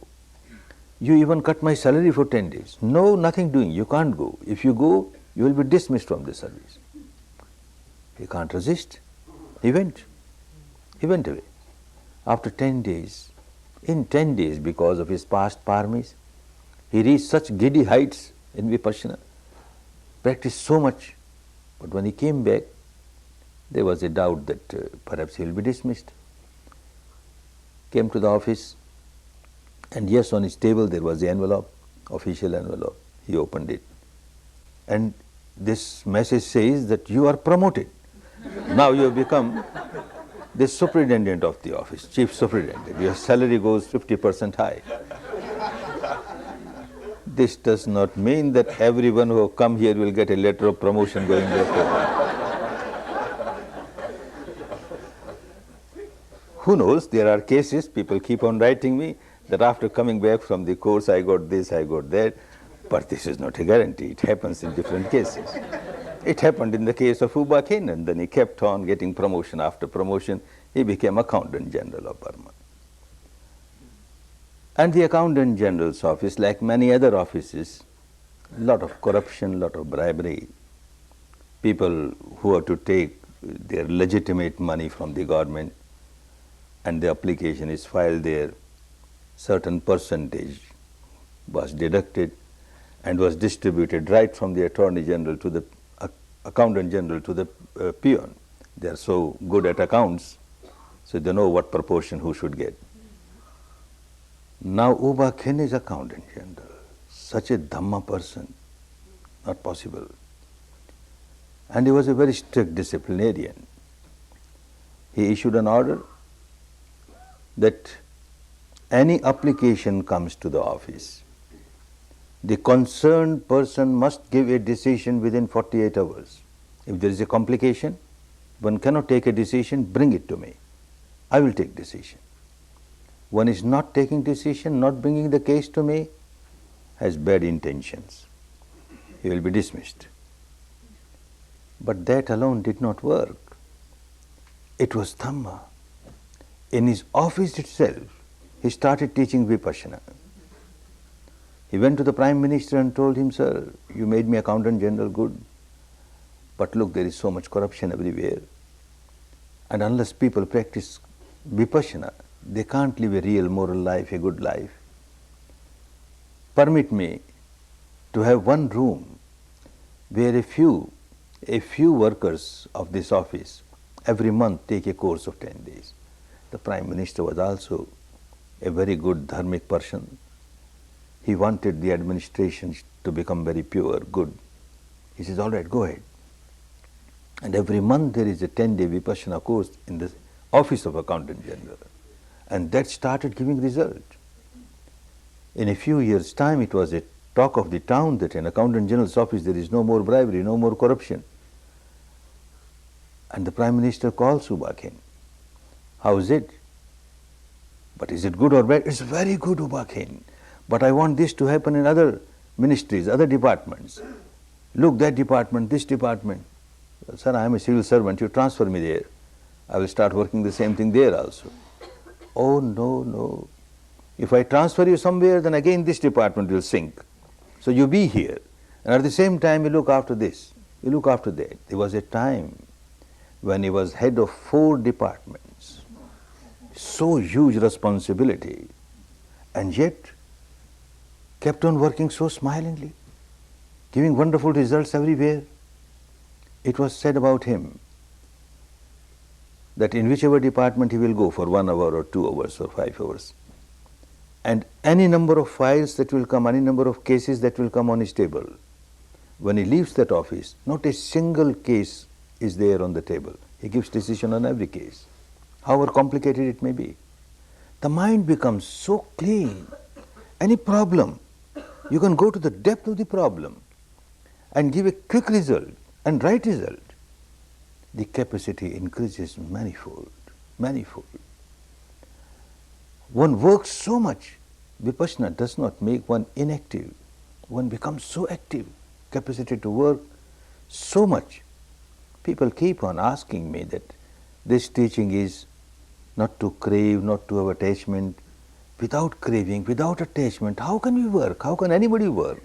You even cut my salary for 10 days. No, nothing doing, you can't go. If you go, you will be dismissed from the service. He can't resist. He went. He went away. After 10 days, in 10 days, because of his past paramis, he reached such giddy heights in Vipassana, practiced so much. But when he came back, there was a doubt that perhaps he will be dismissed. Came to the office, and yes, on his table there was the envelope, official envelope. He opened it. And this message says that you are promoted. Now you have become the superintendent of the office, chief superintendent. Your salary goes 50% high. This does not mean that everyone who have come here will get a letter of promotion going there. Who knows, there are cases, people keep on writing me that after coming back from the course I got this, I got that, but this is not a guarantee, it happens in different cases. It happened in the case of Ubakin, and then he kept on getting promotion after promotion. He became accountant general of Burma. And the accountant general's office, like many other offices, lot of corruption, lot of bribery. People who have to take their legitimate money from the government, and the application is filed there, certain percentage was deducted, and was distributed right from the Attorney General to the Accountant General to the peon. They are so good at accounts, so they know what proportion who should get. Now Uba Khin is Accountant General, such a Dhamma person, not possible. And he was a very strict disciplinarian. He issued an order that any application comes to the office, the concerned person must give a decision within 48 hours. If there is a complication, one cannot take a decision, bring it to me. I will take decision. One is not taking decision, not bringing the case to me, has bad intentions. He will be dismissed. But that alone did not work. It was Dhamma. In his office itself, he started teaching Vipassana. He went to the Prime Minister and told him, "Sir, you made me Accountant General, good. But look, there is so much corruption everywhere. And unless people practice Vipassana, they can't live a real moral life, a good life. Permit me to have one room where a few workers of this office every month take a course of 10 days. The Prime Minister was also a very good dharmic person. He wanted the administration to become very pure, good. He says, all right, go ahead. And every month there is a 10-day Vipassana course in the office of Accountant General. And that started giving result. In a few years' time, it was a talk of the town that in Accountant General's office there is no more bribery, no more corruption. And the Prime Minister calls Uba Khin. How is it? But is it good or bad? It's very good, Uba Khin. But I want this to happen in other ministries, other departments. Look, that department, this department. Sir, I am a civil servant, you transfer me there. I will start working the same thing there also. Oh, no, no. If I transfer you somewhere, then again this department will sink. So you be here. And at the same time, you look after this, you look after that. There was a time when he was head of 4 departments. So huge responsibility. And yet, kept on working so smilingly, giving wonderful results everywhere. It was said about him that in whichever department he will go for 1 hour or 2 hours or 5 hours, and any number of files that will come, any number of cases that will come on his table, when he leaves that office, not a single case is there on the table. He gives decision on every case, however complicated it may be. The mind becomes so clean. Any problem, you can go to the depth of the problem and give a quick result and right result. The capacity increases manifold, manifold. One works so much. Vipassana does not make one inactive. One becomes so active, capacity to work so much. People keep on asking me that this teaching is not to crave, not to have attachment. Without craving, without attachment, how can we work? How can anybody work?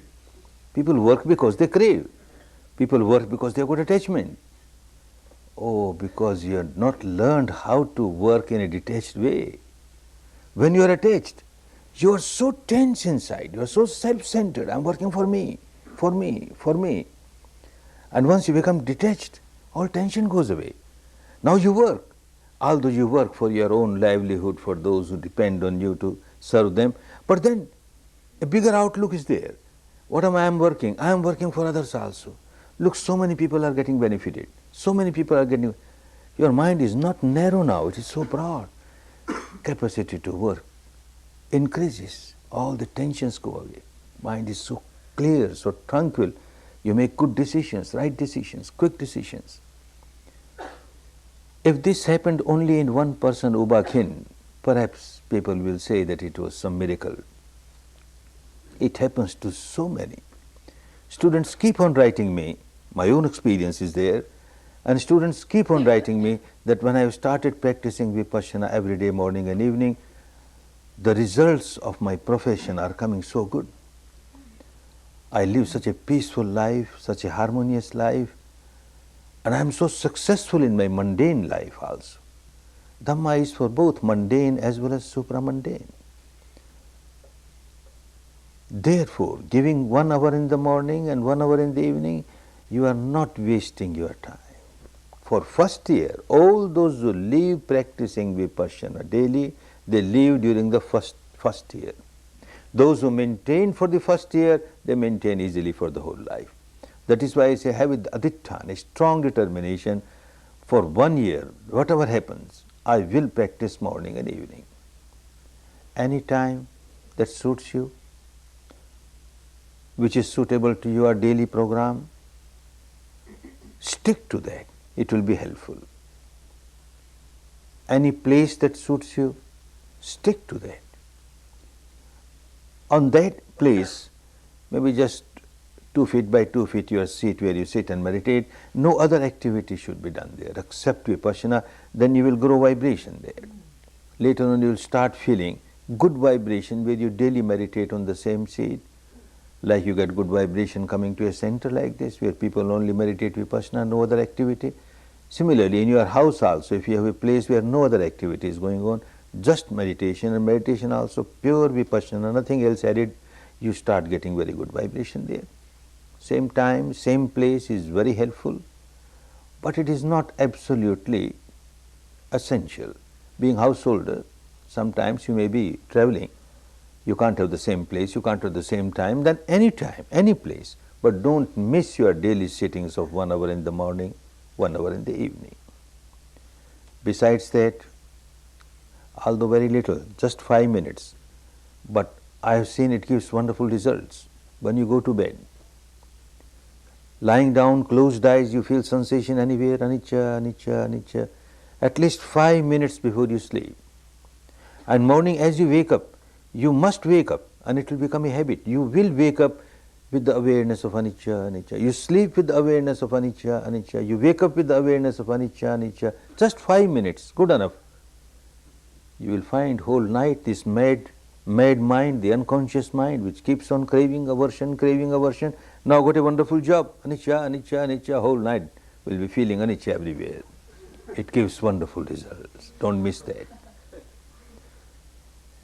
People work because they crave. People work because they have got attachment. Oh, because you have not learned how to work in a detached way. When you are attached, you are so tense inside, you are so self-centered. I am working for me, for me, for me. And once you become detached, all tension goes away. Now you work. Although you work for your own livelihood, for those who depend on you to serve them, but then a bigger outlook is there. What am I working? I am working for others also. Look, so many people are getting benefited. So many people are getting... Your mind is not narrow now, it is so broad. Capacity to work increases. All the tensions go away. Mind is so clear, so tranquil. You make good decisions, right decisions, quick decisions. If this happened only in one person, Uba Khin, perhaps people will say that it was some miracle. It happens to so many. Students keep on writing me, my own experience is there, and students keep on writing me that when I have started practicing Vipassana every day, morning and evening, the results of my profession are coming so good. I live such a peaceful life, such a harmonious life, and I am so successful in my mundane life also. Dhamma is for both mundane as well as supramundane. Therefore, giving 1 hour in the morning and 1 hour in the evening, you are not wasting your time. For first year, all those who leave practicing Vipassana daily, they leave during the first year. Those who maintain for the first year, they maintain easily for the whole life. That is why I say have adhitthana, a strong determination. For 1 year, whatever happens, I will practice morning and evening. Any time that suits you, which is suitable to your daily program, stick to that. It will be helpful. Any place that suits you, stick to that. On that place, maybe just 2 feet by 2 feet your seat where you sit and meditate, no other activity should be done there except Vipassana, then you will grow vibration there. Later on you will start feeling good vibration where you daily meditate on the same seat, like you get good vibration coming to a center like this where people only meditate Vipassana, no other activity. Similarly, in your house also, if you have a place where no other activity is going on, just meditation, and meditation also pure Vipassana, nothing else added, you start getting very good vibration there. Same time, same place is very helpful, but it is not absolutely essential. Being householder, sometimes you may be traveling, you can't have the same place, you can't have the same time, then any time, any place, but don't miss your daily sittings of 1 hour in the morning, 1 hour in the evening. Besides that, although very little, just 5 minutes, but I have seen it gives wonderful results. When you go to bed, lying down, closed eyes, you feel sensation anywhere, anicca, anicca, anicca, at least 5 minutes before you sleep. And morning as you wake up, you must wake up and it will become a habit. You will wake up with the awareness of anicca, anicca. You sleep with the awareness of anicca, anicca. You wake up with the awareness of anicca, anicca. Just 5 minutes, good enough. You will find whole night this mad mind, the unconscious mind, which keeps on craving aversion, now got a wonderful job. Anicca, anicca, anicca, whole night will be feeling anicca everywhere. It gives wonderful results. Don't miss that.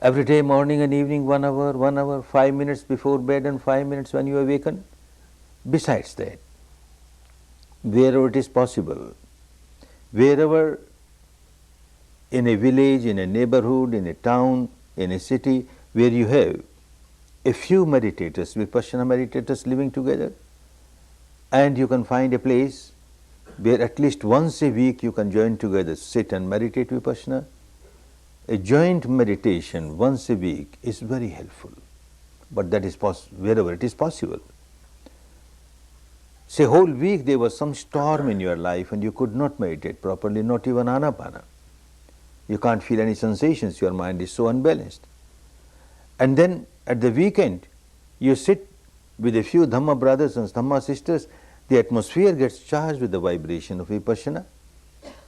Every day, morning and evening, 1 hour, 5 minutes before bed and 5 minutes when you awaken. Besides that, wherever it is possible, wherever in a village, in a neighborhood, in a town, in a city, where you have a few meditators, Vipassana meditators living together, and you can find a place where at least once a week you can join together, sit and meditate Vipassana. A joint meditation once a week is very helpful, but that is wherever it is possible. Say whole week there was some storm in your life and you could not meditate properly, not even anapana. You can't feel any sensations, your mind is so unbalanced. And then at the weekend, you sit with a few Dhamma brothers and Dhamma sisters, the atmosphere gets charged with the vibration of Vipassana,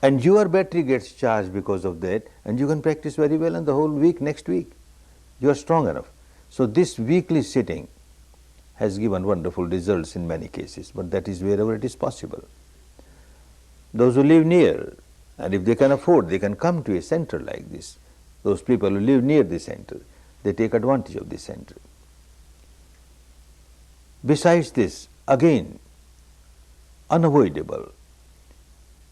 and your battery gets charged because of that, and you can practice very well, and the whole week, next week, you are strong enough. So this weekly sitting has given wonderful results in many cases, but that is wherever it is possible. Those who live near, and if they can afford, they can come to a center like this. Those people who live near the center, they take advantage of the center. Besides this, again, unavoidable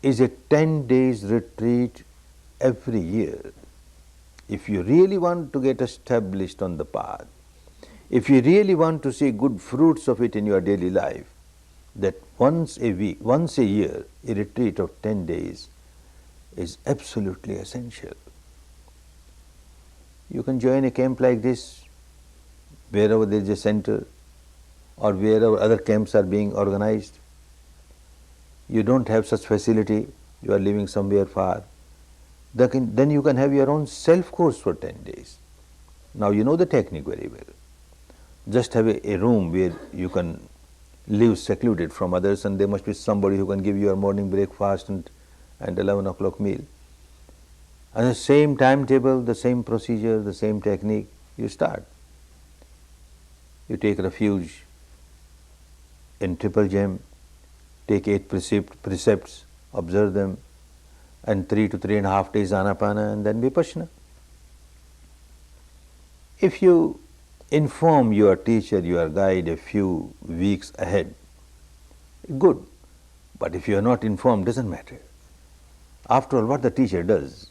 is a 10 days retreat every year. If you really want to get established on the path, if you really want to see good fruits of it in your daily life, that once a week, once a year, a retreat of 10 days is absolutely essential. You can join a camp like this wherever there is a center or wherever other camps are being organized. You don't have such facility, you are living somewhere far, then you can have your own self-course for 10 days. Now you know the technique very well. Just have a room where you can live secluded from others, and there must be somebody who can give you your morning breakfast and 11 o'clock meal. And the same timetable, the same procedure, the same technique, you start. You take refuge in Triple Gem, take 8 precepts, observe them, and 3 to 3.5 days Anapana, and then Vipassana. If you Inform your teacher, your guide a few weeks ahead. Good. But if you are not informed, doesn't matter. After all, what the teacher does,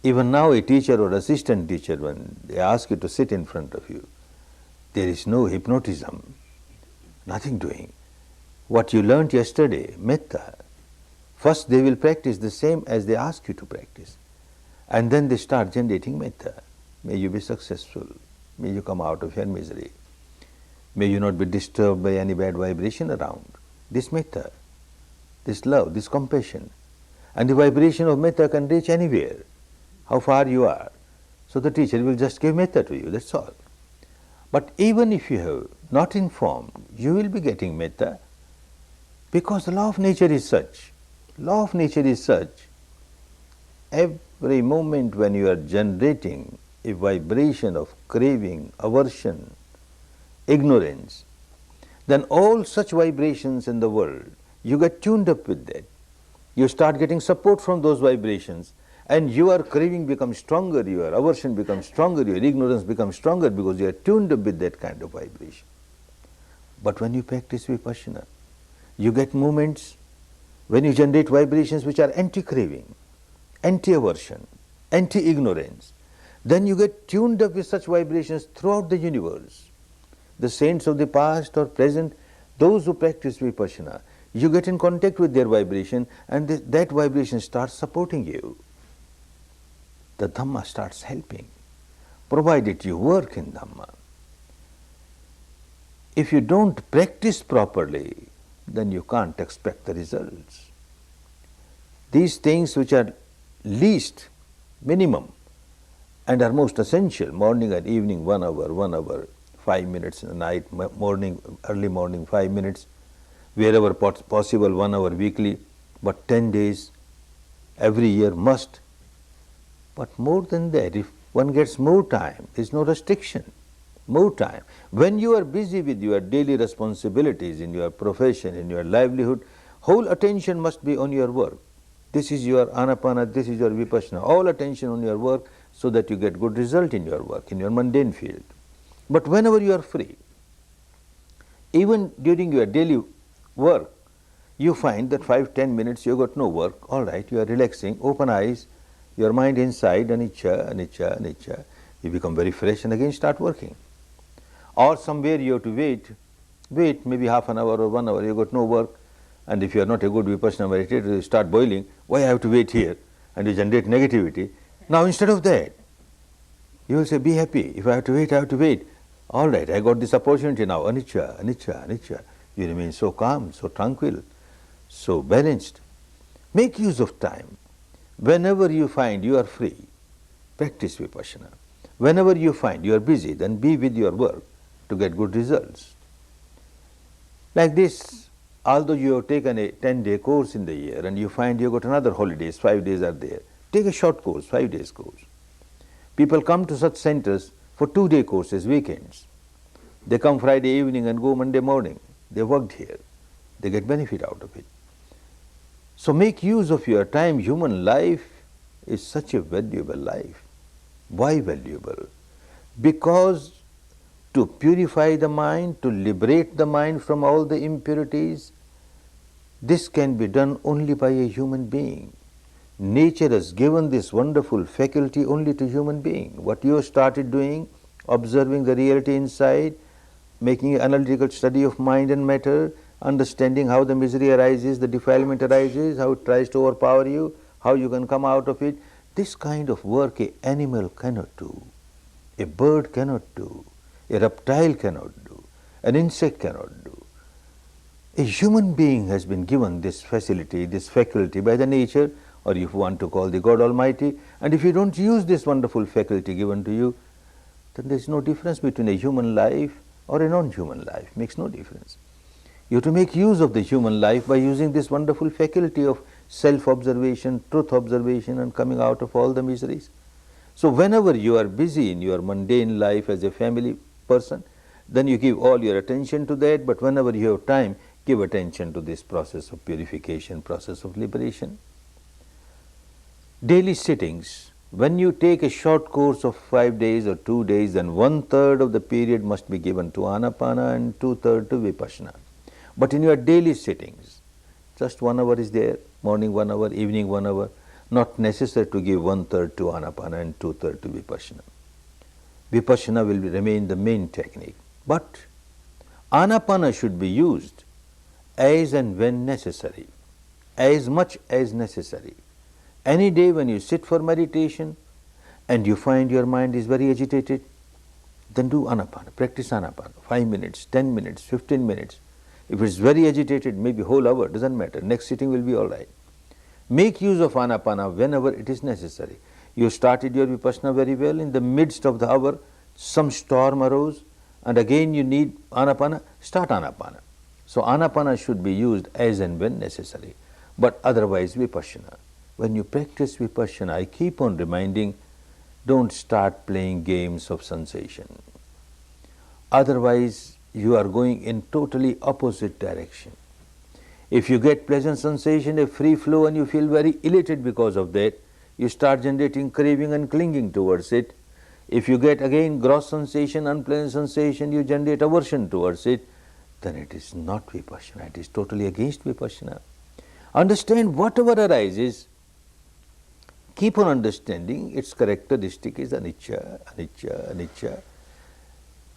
even now a teacher or assistant teacher, when they ask you to sit in front of you, there is no hypnotism, nothing doing. What you learnt yesterday, metta, first they will practice the same as they ask you to practice. And then they start generating metta. May you be successful. May you come out of your misery. May you not be disturbed by any bad vibration around. This metta, this love, this compassion. And the vibration of metta can reach anywhere, how far you are. So the teacher will just give metta to you, that's all. But even if you have not informed, you will be getting metta, because the law of nature is such. Law of nature is such. Every moment when you are generating a vibration of craving, aversion, ignorance, then all such vibrations in the world, you get tuned up with that. You start getting support from those vibrations, and your craving becomes stronger, your aversion becomes stronger, your ignorance becomes stronger, because you are tuned up with that kind of vibration. But when you practice Vipassana, you get moments when you generate vibrations which are anti-craving, anti-aversion, anti-ignorance. Then you get tuned up with such vibrations throughout the universe. The saints of the past or present, those who practice Vipassana, you get in contact with their vibration, and that vibration starts supporting you. The Dhamma starts helping, provided you work in Dhamma. If you don't practice properly, then you can't expect the results. These things which are least, minimum, and are most essential, morning and evening 1 hour, 5 minutes in the night, early morning 5 minutes, wherever possible 1 hour weekly, but 10 days every year must. But more than that, if one gets more time, there is no restriction, more time. When you are busy with your daily responsibilities in your profession, in your livelihood, whole attention must be on your work. This is your anapana, this is your vipassana, all attention on your work, so that you get good result in your work, in your mundane field. But whenever you are free, even during your daily work, you find that 5-10 minutes you got no work, all right, you are relaxing, open eyes, your mind inside, anicca, anicca, anicca, you become very fresh and again start working. Or somewhere you have to wait maybe half an hour or 1 hour, you got no work, and if you are not a good vipassana meditator, you start boiling, why I have to wait here, and you generate negativity. Now instead of that, you will say, be happy, if I have to wait, I have to wait. All right, I got this opportunity now, anicca, anicca, anicca. You remain so calm, so tranquil, so balanced. Make use of time. Whenever you find you are free, practice Vipassana. Whenever you find you are busy, then be with your work to get good results. Like this, although you have taken a 10-day course in the year and you find you got another holidays, 5 days are there, take a short course, 5 days course. People come to such centers for 2-day courses, weekends. They come Friday evening and go Monday morning. They worked here. They get benefit out of it. So make use of your time. Human life is such a valuable life. Why valuable? Because to purify the mind, to liberate the mind from all the impurities, this can be done only by a human being. Nature has given this wonderful faculty only to human being. What you have started doing, observing the reality inside, making an analytical study of mind and matter, understanding how the misery arises, the defilement arises, how it tries to overpower you, how you can come out of it. This kind of work an animal cannot do, a bird cannot do, a reptile cannot do, an insect cannot do. A human being has been given this facility, this faculty by the nature, or if you want to call the God Almighty, and if you don't use this wonderful faculty given to you, then there is no difference between a human life or a non-human life, makes no difference. You have to make use of the human life by using this wonderful faculty of self-observation, truth observation, and coming out of all the miseries. So whenever you are busy in your mundane life as a family person, then you give all your attention to that, but whenever you have time, give attention to this process of purification, process of liberation. Daily sittings When you take a short course of 5 days or 2 days, then 1/3 of the period must be given to Anapana and 2/3 to Vipassana. But in your daily sittings, just 1 hour is there, morning 1 hour, evening 1 hour, not necessary to give 1/3 to Anapana and 2/3 to Vipassana. Vipassana will remain the main technique. But Anapana should be used as and when necessary, as much as necessary. Any day when you sit for meditation and you find your mind is very agitated, then do Anapana, practice Anapana, 5 minutes, 10 minutes, 15 minutes. If it's very agitated, maybe whole hour, doesn't matter, next sitting will be all right. Make use of Anapana whenever it is necessary. You started your Vipassana very well, in the midst of the hour, some storm arose, and again you need Anapana, start Anapana. So Anapana should be used as and when necessary, but otherwise Vipassana. When you practice Vipassana, I keep on reminding, don't start playing games of sensation. Otherwise, you are going in totally opposite direction. If you get pleasant sensation, a free flow, and you feel very elated because of that, you start generating craving and clinging towards it. If you get again gross sensation, unpleasant sensation, you generate aversion towards it, then it is not Vipassana, it is totally against Vipassana. Understand whatever arises, keep on understanding its characteristic is anicca, anicca, anicca.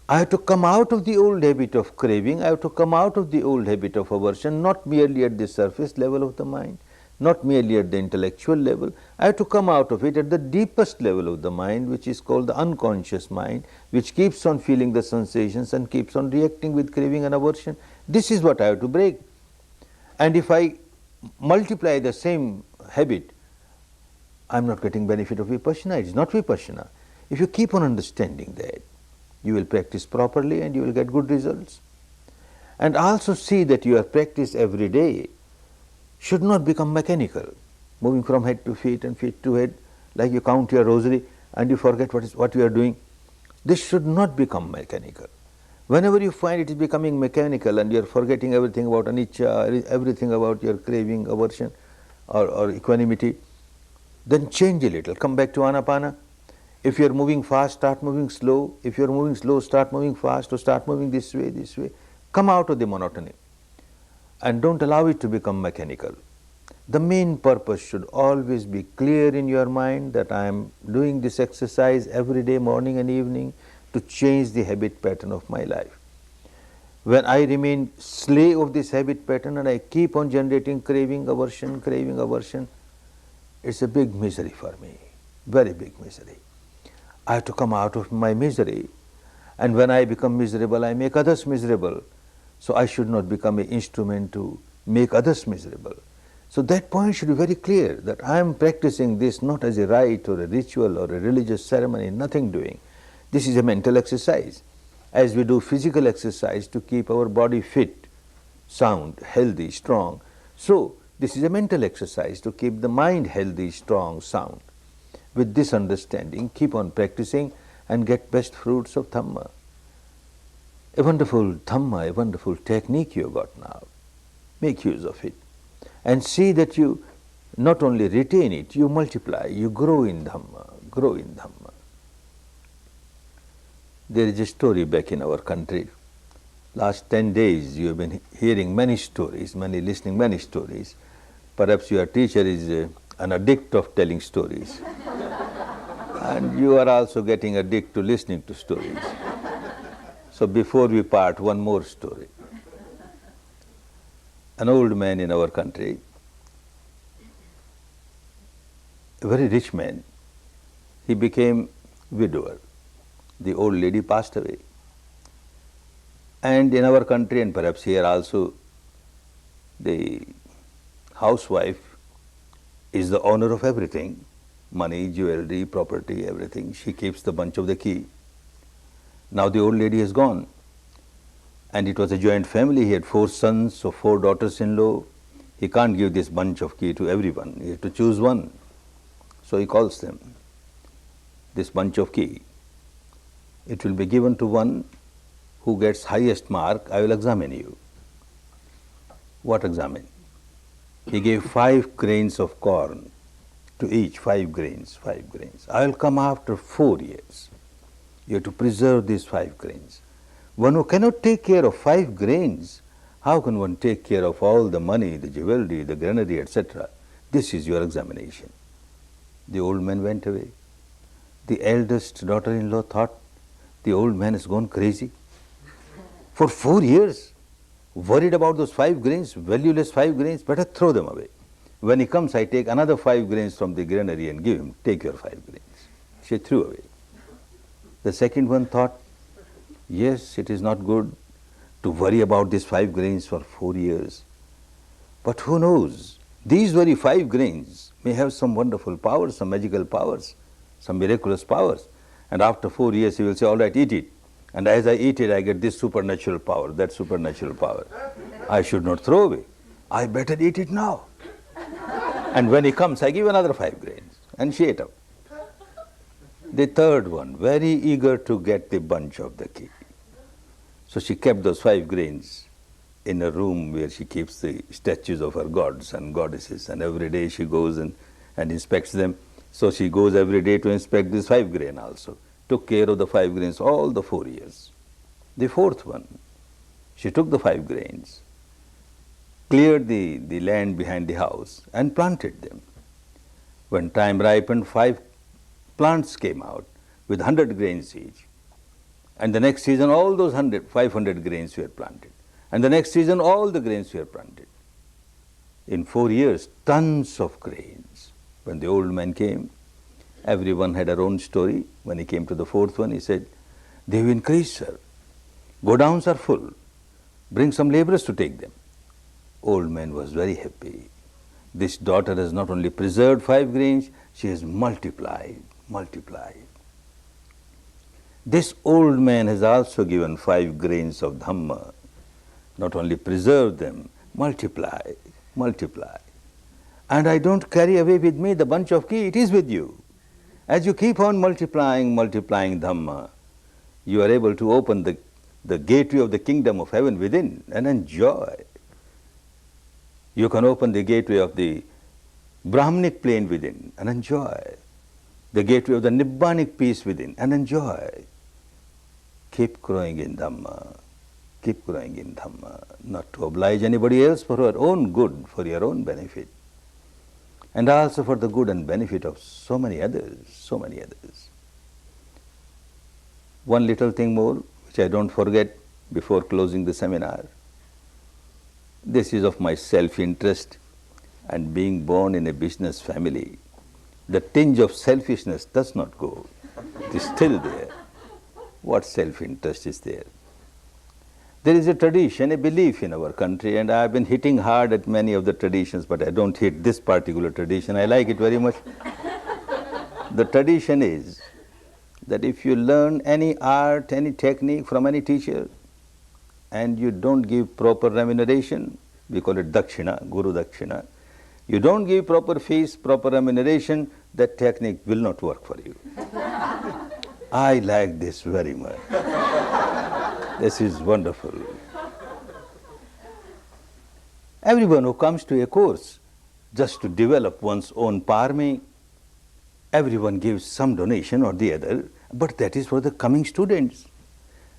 I have to come out of the old habit of craving, I have to come out of the old habit of aversion, not merely at the surface level of the mind, not merely at the intellectual level. I have to come out of it at the deepest level of the mind, which is called the unconscious mind, which keeps on feeling the sensations and keeps on reacting with craving and aversion. This is what I have to break. And if I multiply the same habit, I am not getting benefit of Vipassana, it is not Vipassana. If you keep on understanding that, you will practice properly and you will get good results. And also see that your practice every day should not become mechanical, moving from head to feet and feet to head, like you count your rosary and you forget what you are doing. This should not become mechanical. Whenever you find it is becoming mechanical and you are forgetting everything about anicca, everything about your craving, aversion or equanimity, then change a little, come back to Anapana. If you are moving fast, start moving slow. If you are moving slow, start moving fast, or start moving this way, this way. Come out of the monotony and don't allow it to become mechanical. The main purpose should always be clear in your mind that I am doing this exercise every day, morning and evening, to change the habit pattern of my life. When I remain slave of this habit pattern and I keep on generating craving, aversion, it's a big misery for me, very big misery. I have to come out of my misery, and when I become miserable, I make others miserable. So I should not become an instrument to make others miserable. So that point should be very clear, that I am practicing this not as a rite or a ritual or a religious ceremony, nothing doing. This is a mental exercise, as we do physical exercise to keep our body fit, sound, healthy, strong. So this is a mental exercise to keep the mind healthy, strong, sound. With this understanding, keep on practicing and get best fruits of Dhamma. A wonderful Dhamma, a wonderful technique you have got now. Make use of it and see that you not only retain it, you multiply, you grow in Dhamma, grow in Dhamma. There is a story back in our country. Last 10 days you have been hearing many stories, listening many stories. Perhaps your teacher is an addict of telling stories. And you are also getting addicted to listening to stories. So before we part, one more story. An old man in our country, a very rich man, he became widower. The old lady passed away. And in our country, and perhaps here also, the housewife is the owner of everything. Money, jewelry, property, everything. She keeps the bunch of the key. Now the old lady has gone. And it was a joint family. He had 4 sons or 4 daughters-in-law. He can't give this bunch of key to everyone. He had to choose one. So he calls them, this bunch of key. It will be given to one who gets highest mark. I will examine you. What examine? He gave 5 grains of corn to each 5 grains, 5 grains. I will come after 4 years. You have to preserve these 5 grains. One who cannot take care of 5 grains, how can one take care of all the money, the jewelry, the granary, etc.? This is your examination. The old man went away. The eldest daughter-in-law thought, the old man has gone crazy. For 4 years, worried about those 5 grains, valueless 5 grains, better throw them away. When he comes, I take another 5 grains from the granary and give him, take your 5 grains. She threw away. The second one thought, yes, it is not good to worry about these 5 grains for 4 years. But who knows, these very 5 grains may have some wonderful powers, some magical powers, some miraculous powers. And after 4 years, he will say, all right, eat it. And as I eat it, I get this supernatural power, that supernatural power. I should not throw away. I better eat it now. And when he comes, I give another 5 grains. And she ate up. The third one, very eager to get the bunch of the key. So she kept those 5 grains in a room where she keeps the statues of her gods and goddesses, and every day she goes and inspects them. So she goes every day to inspect this 5 grain also. Took care of the 5 grains all the 4 years. The fourth one, she took the 5 grains, cleared the land behind the house and planted them. When time ripened, 5 plants came out with 100 grains each. And the next season, all those 500 grains were planted. And the next season, all the grains were planted. In 4 years, tons of grains. When the old man came, everyone had their own story. When he came to the fourth one, he said, they've increased, sir. Godowns are full. Bring some laborers to take them. Old man was very happy. This daughter has not only preserved 5 grains, she has multiplied. This old man has also given 5 grains of Dhamma. Not only preserve them, multiply. And I don't carry away with me the bunch of key, it is with you. As you keep on multiplying Dhamma, you are able to open the gateway of the kingdom of heaven within and enjoy. You can open the gateway of the Brahmanic plane within and enjoy. The gateway of the Nibbanic peace within and enjoy. Keep growing in Dhamma. Not to oblige anybody else, for your own good, for your own benefit. And also for the good and benefit of so many others. One little thing more, which I don't forget before closing the seminar. This is of my self-interest, and being born in a business family, the tinge of selfishness does not go. It is still there. What self-interest is there? There is a tradition, a belief in our country, and I have been hitting hard at many of the traditions, but I don't hit this particular tradition. I like it very much. The tradition is that if you learn any art, any technique from any teacher, and you don't give proper remuneration, we call it dakshina, guru dakshina, you don't give proper fees, proper remuneration, that technique will not work for you. I like this very much. This is wonderful. Everyone who comes to a course just to develop one's own parami, everyone gives some donation or the other, but that is for the coming students.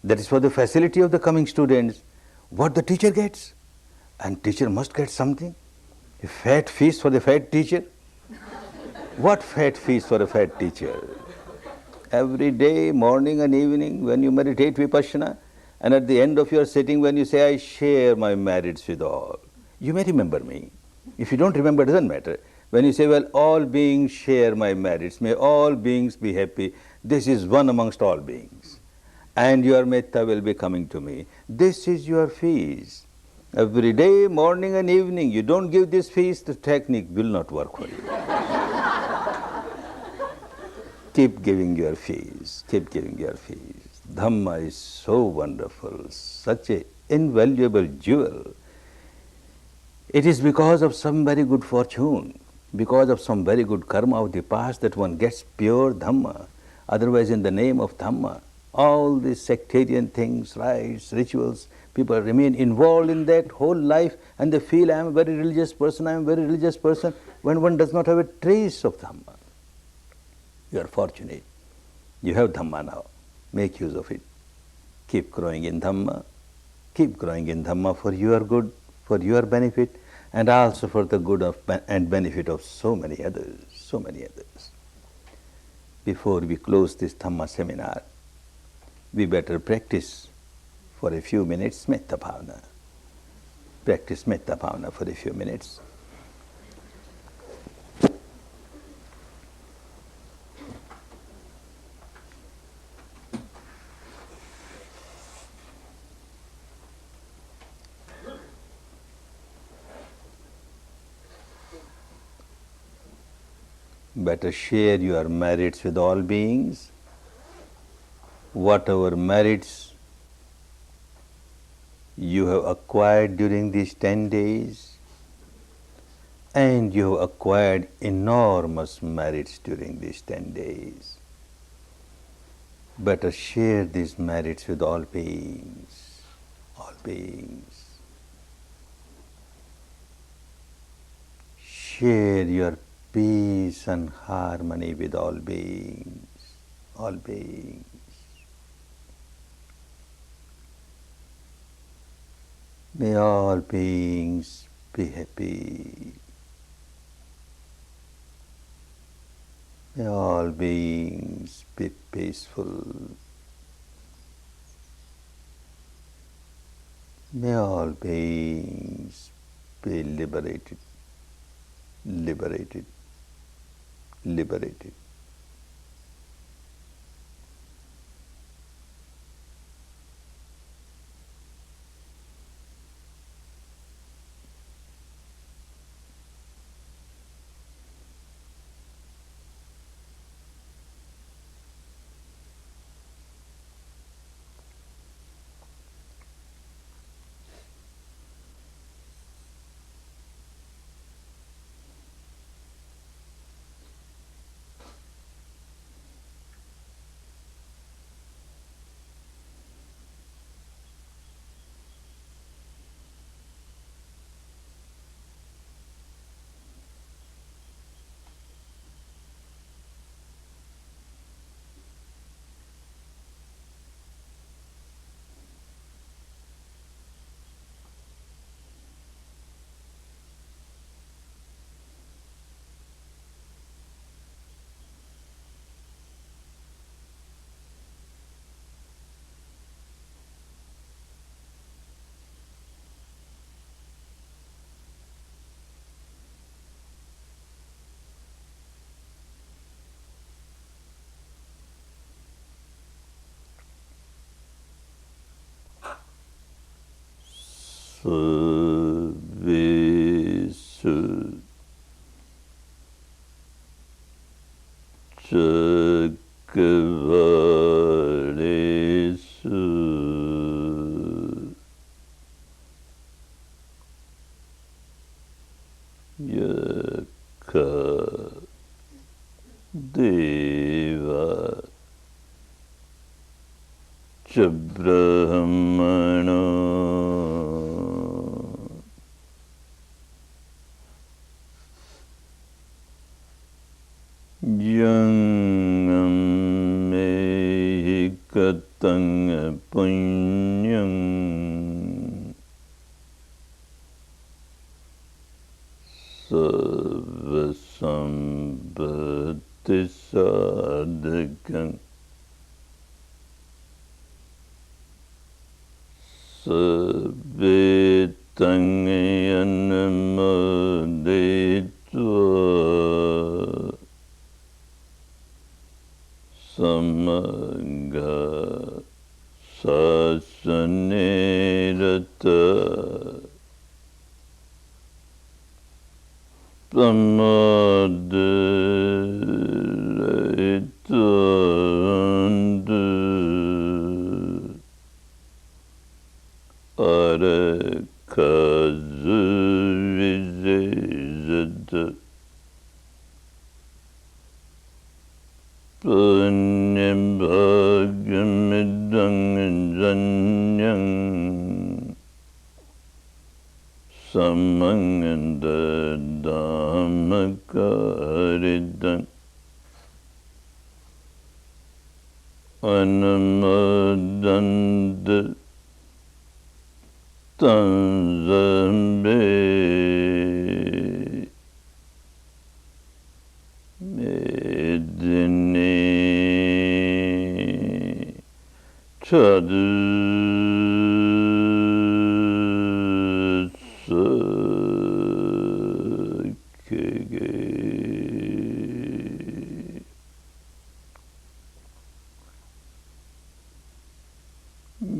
That is for the facility of the coming students. What the teacher gets, and teacher must get something. A fat feast for the fat teacher. What fat feast for a fat teacher? Every day, morning and evening, when you meditate Vipassana, and at the end of your sitting, when you say, I share my merits with all, you may remember me. If you don't remember, it doesn't matter. When you say, well, all beings share my merits, may all beings be happy, this is one amongst all beings. And your metta will be coming to me. This is your feast. Every day, morning and evening, you don't give this feast, the technique will not work for you. Keep giving your feast, Dhamma is so wonderful, such an invaluable jewel. It is because of some very good fortune, because of some very good karma of the past that one gets pure Dhamma. Otherwise, in the name of Dhamma, all these sectarian things, rites, rituals, People remain involved in that whole life and they feel, I am a very religious person, I am a very religious person, when one does not have a trace of Dhamma. You are fortunate. You have Dhamma now. Make use of it. Keep growing in Dhamma. Keep growing in Dhamma for your good, for your benefit, and also for the good of and benefit of so many others, so many others. Before we close this Dhamma seminar, we better practice for a few minutes Metta Bhavana. Practice Metta Bhavana for a few minutes. Better share your merits with all beings. Whatever merits you have acquired during these 10 days, and you have acquired enormous merits during these 10 days. Better share these merits with all beings, all beings. Share your peace and harmony with all beings, all beings. May all beings be happy. May all beings be peaceful. May all beings be liberated, liberated, liberated. Service Chakavalesu Yaka Deva Chabrahmana Yang Mehikatang Punyam Sarvasambhati Sadhakam Sabetang Yanamodetva Samaga Sasanerata Samadrita Arakazu Vizezada Punyam Bhagamidang Janyam samanganda dhamakaridan anamadanda tanzambe medine chadu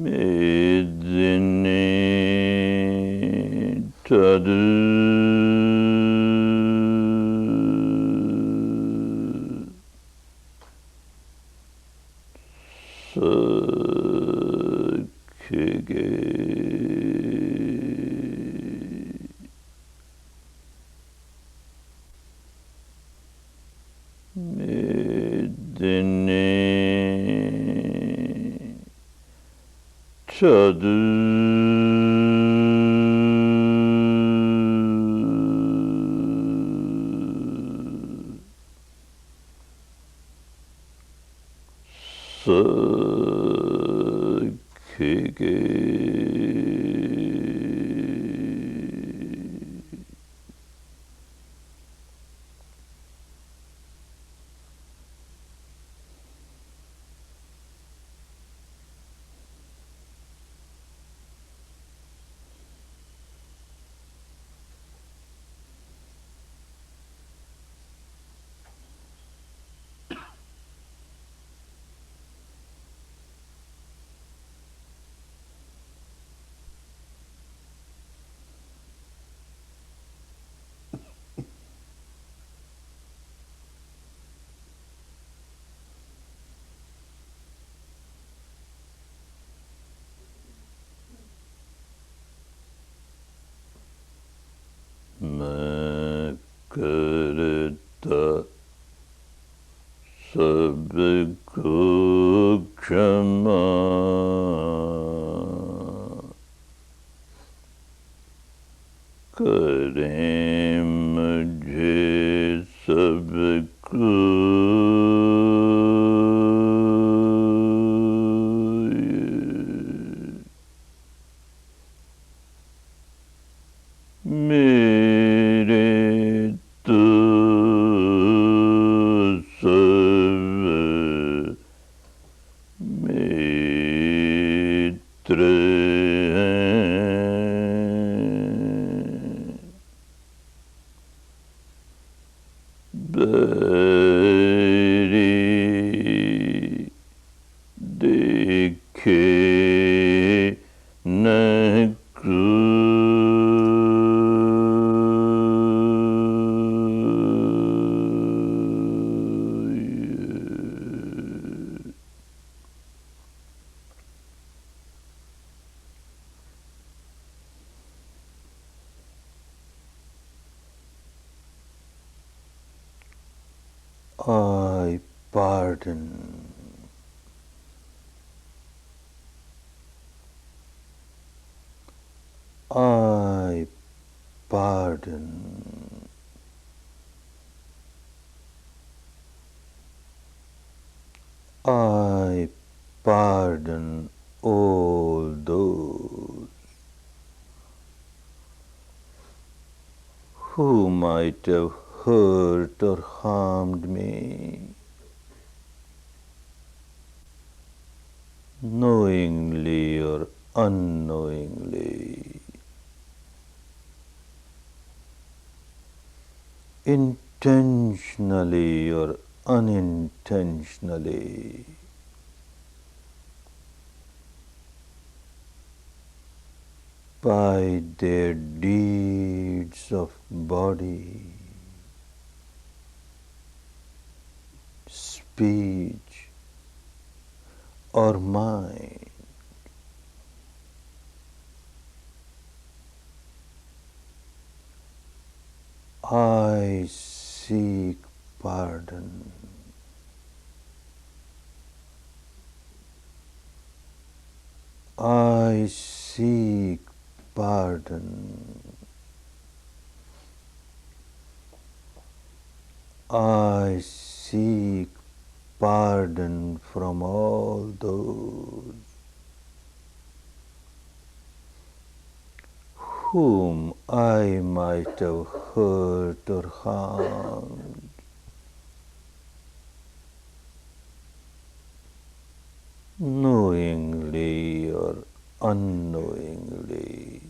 medine chadu medine chadu makarata sabko kshama kare mujhe sabko mere to sab mitre bari dekhe na I pardon. I pardon. I pardon all those who might have hurt or harmed me, knowingly or unknowingly, intentionally or unintentionally. By their deeds of body, speech, or mind. I seek pardon. I seek pardon. I seek pardon from all those whom I might have hurt or harmed. Knowingly or unknowingly.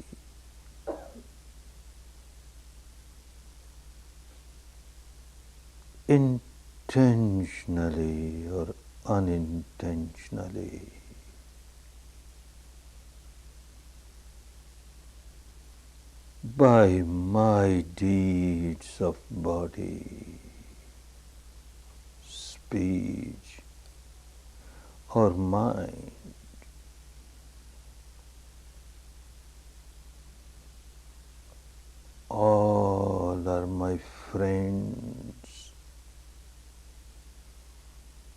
Intentionally or unintentionally. By my deeds of body, speech, or mind. All are my friends.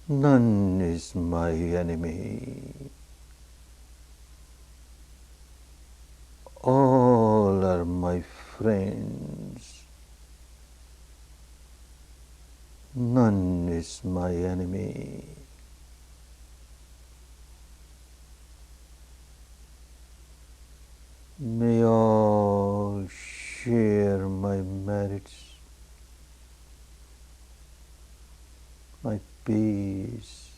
None is my enemy. All are my friends. None is my enemy. May all share my merits, my peace,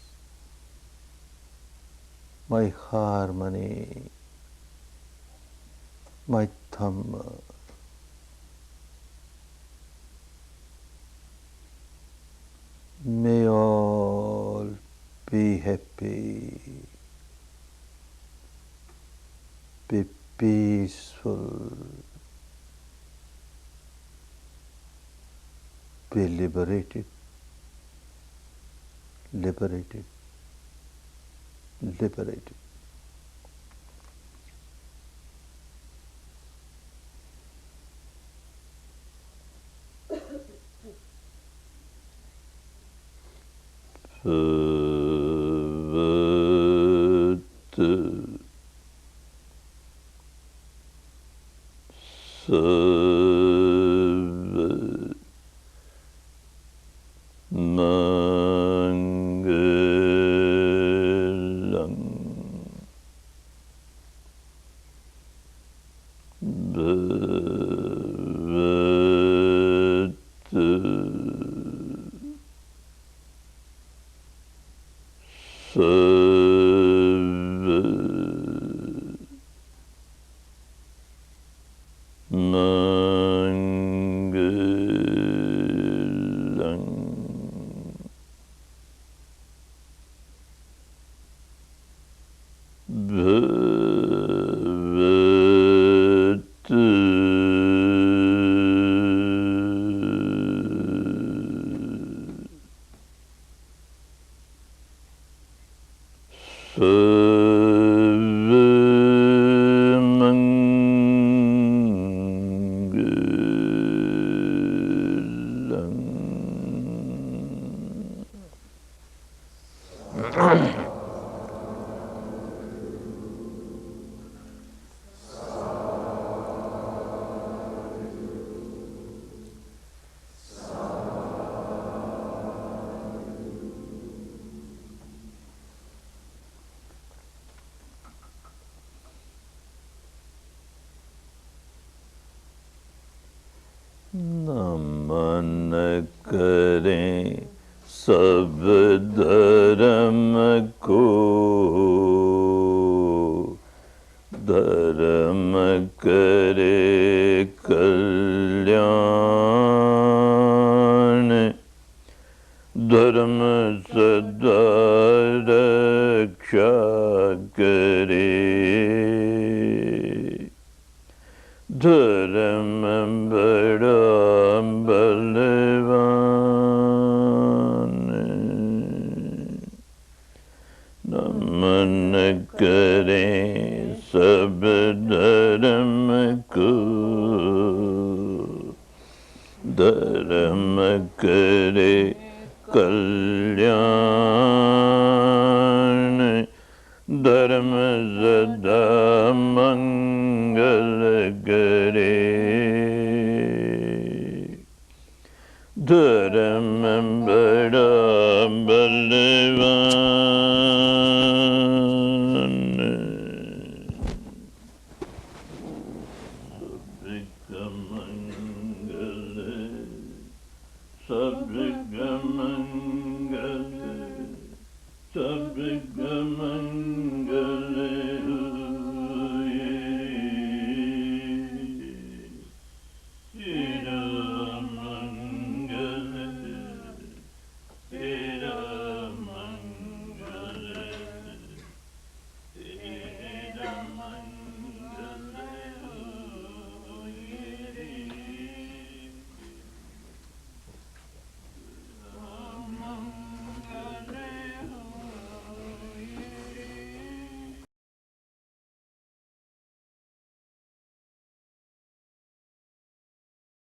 my harmony, my Dhamma. May all be happy, be peaceful, be liberated, liberated, liberated. नमन करें सब धर्म को, धर्म करे कल्याण, धर्म सदा रक्षा करे, धर्म बड़ा बलवान। नमन करें सब धर्म को, धर्म करे कल्याण, धर्म सदा मंगल करे, Dharam Bada Balavan Sabrikamangale Sabrikamangale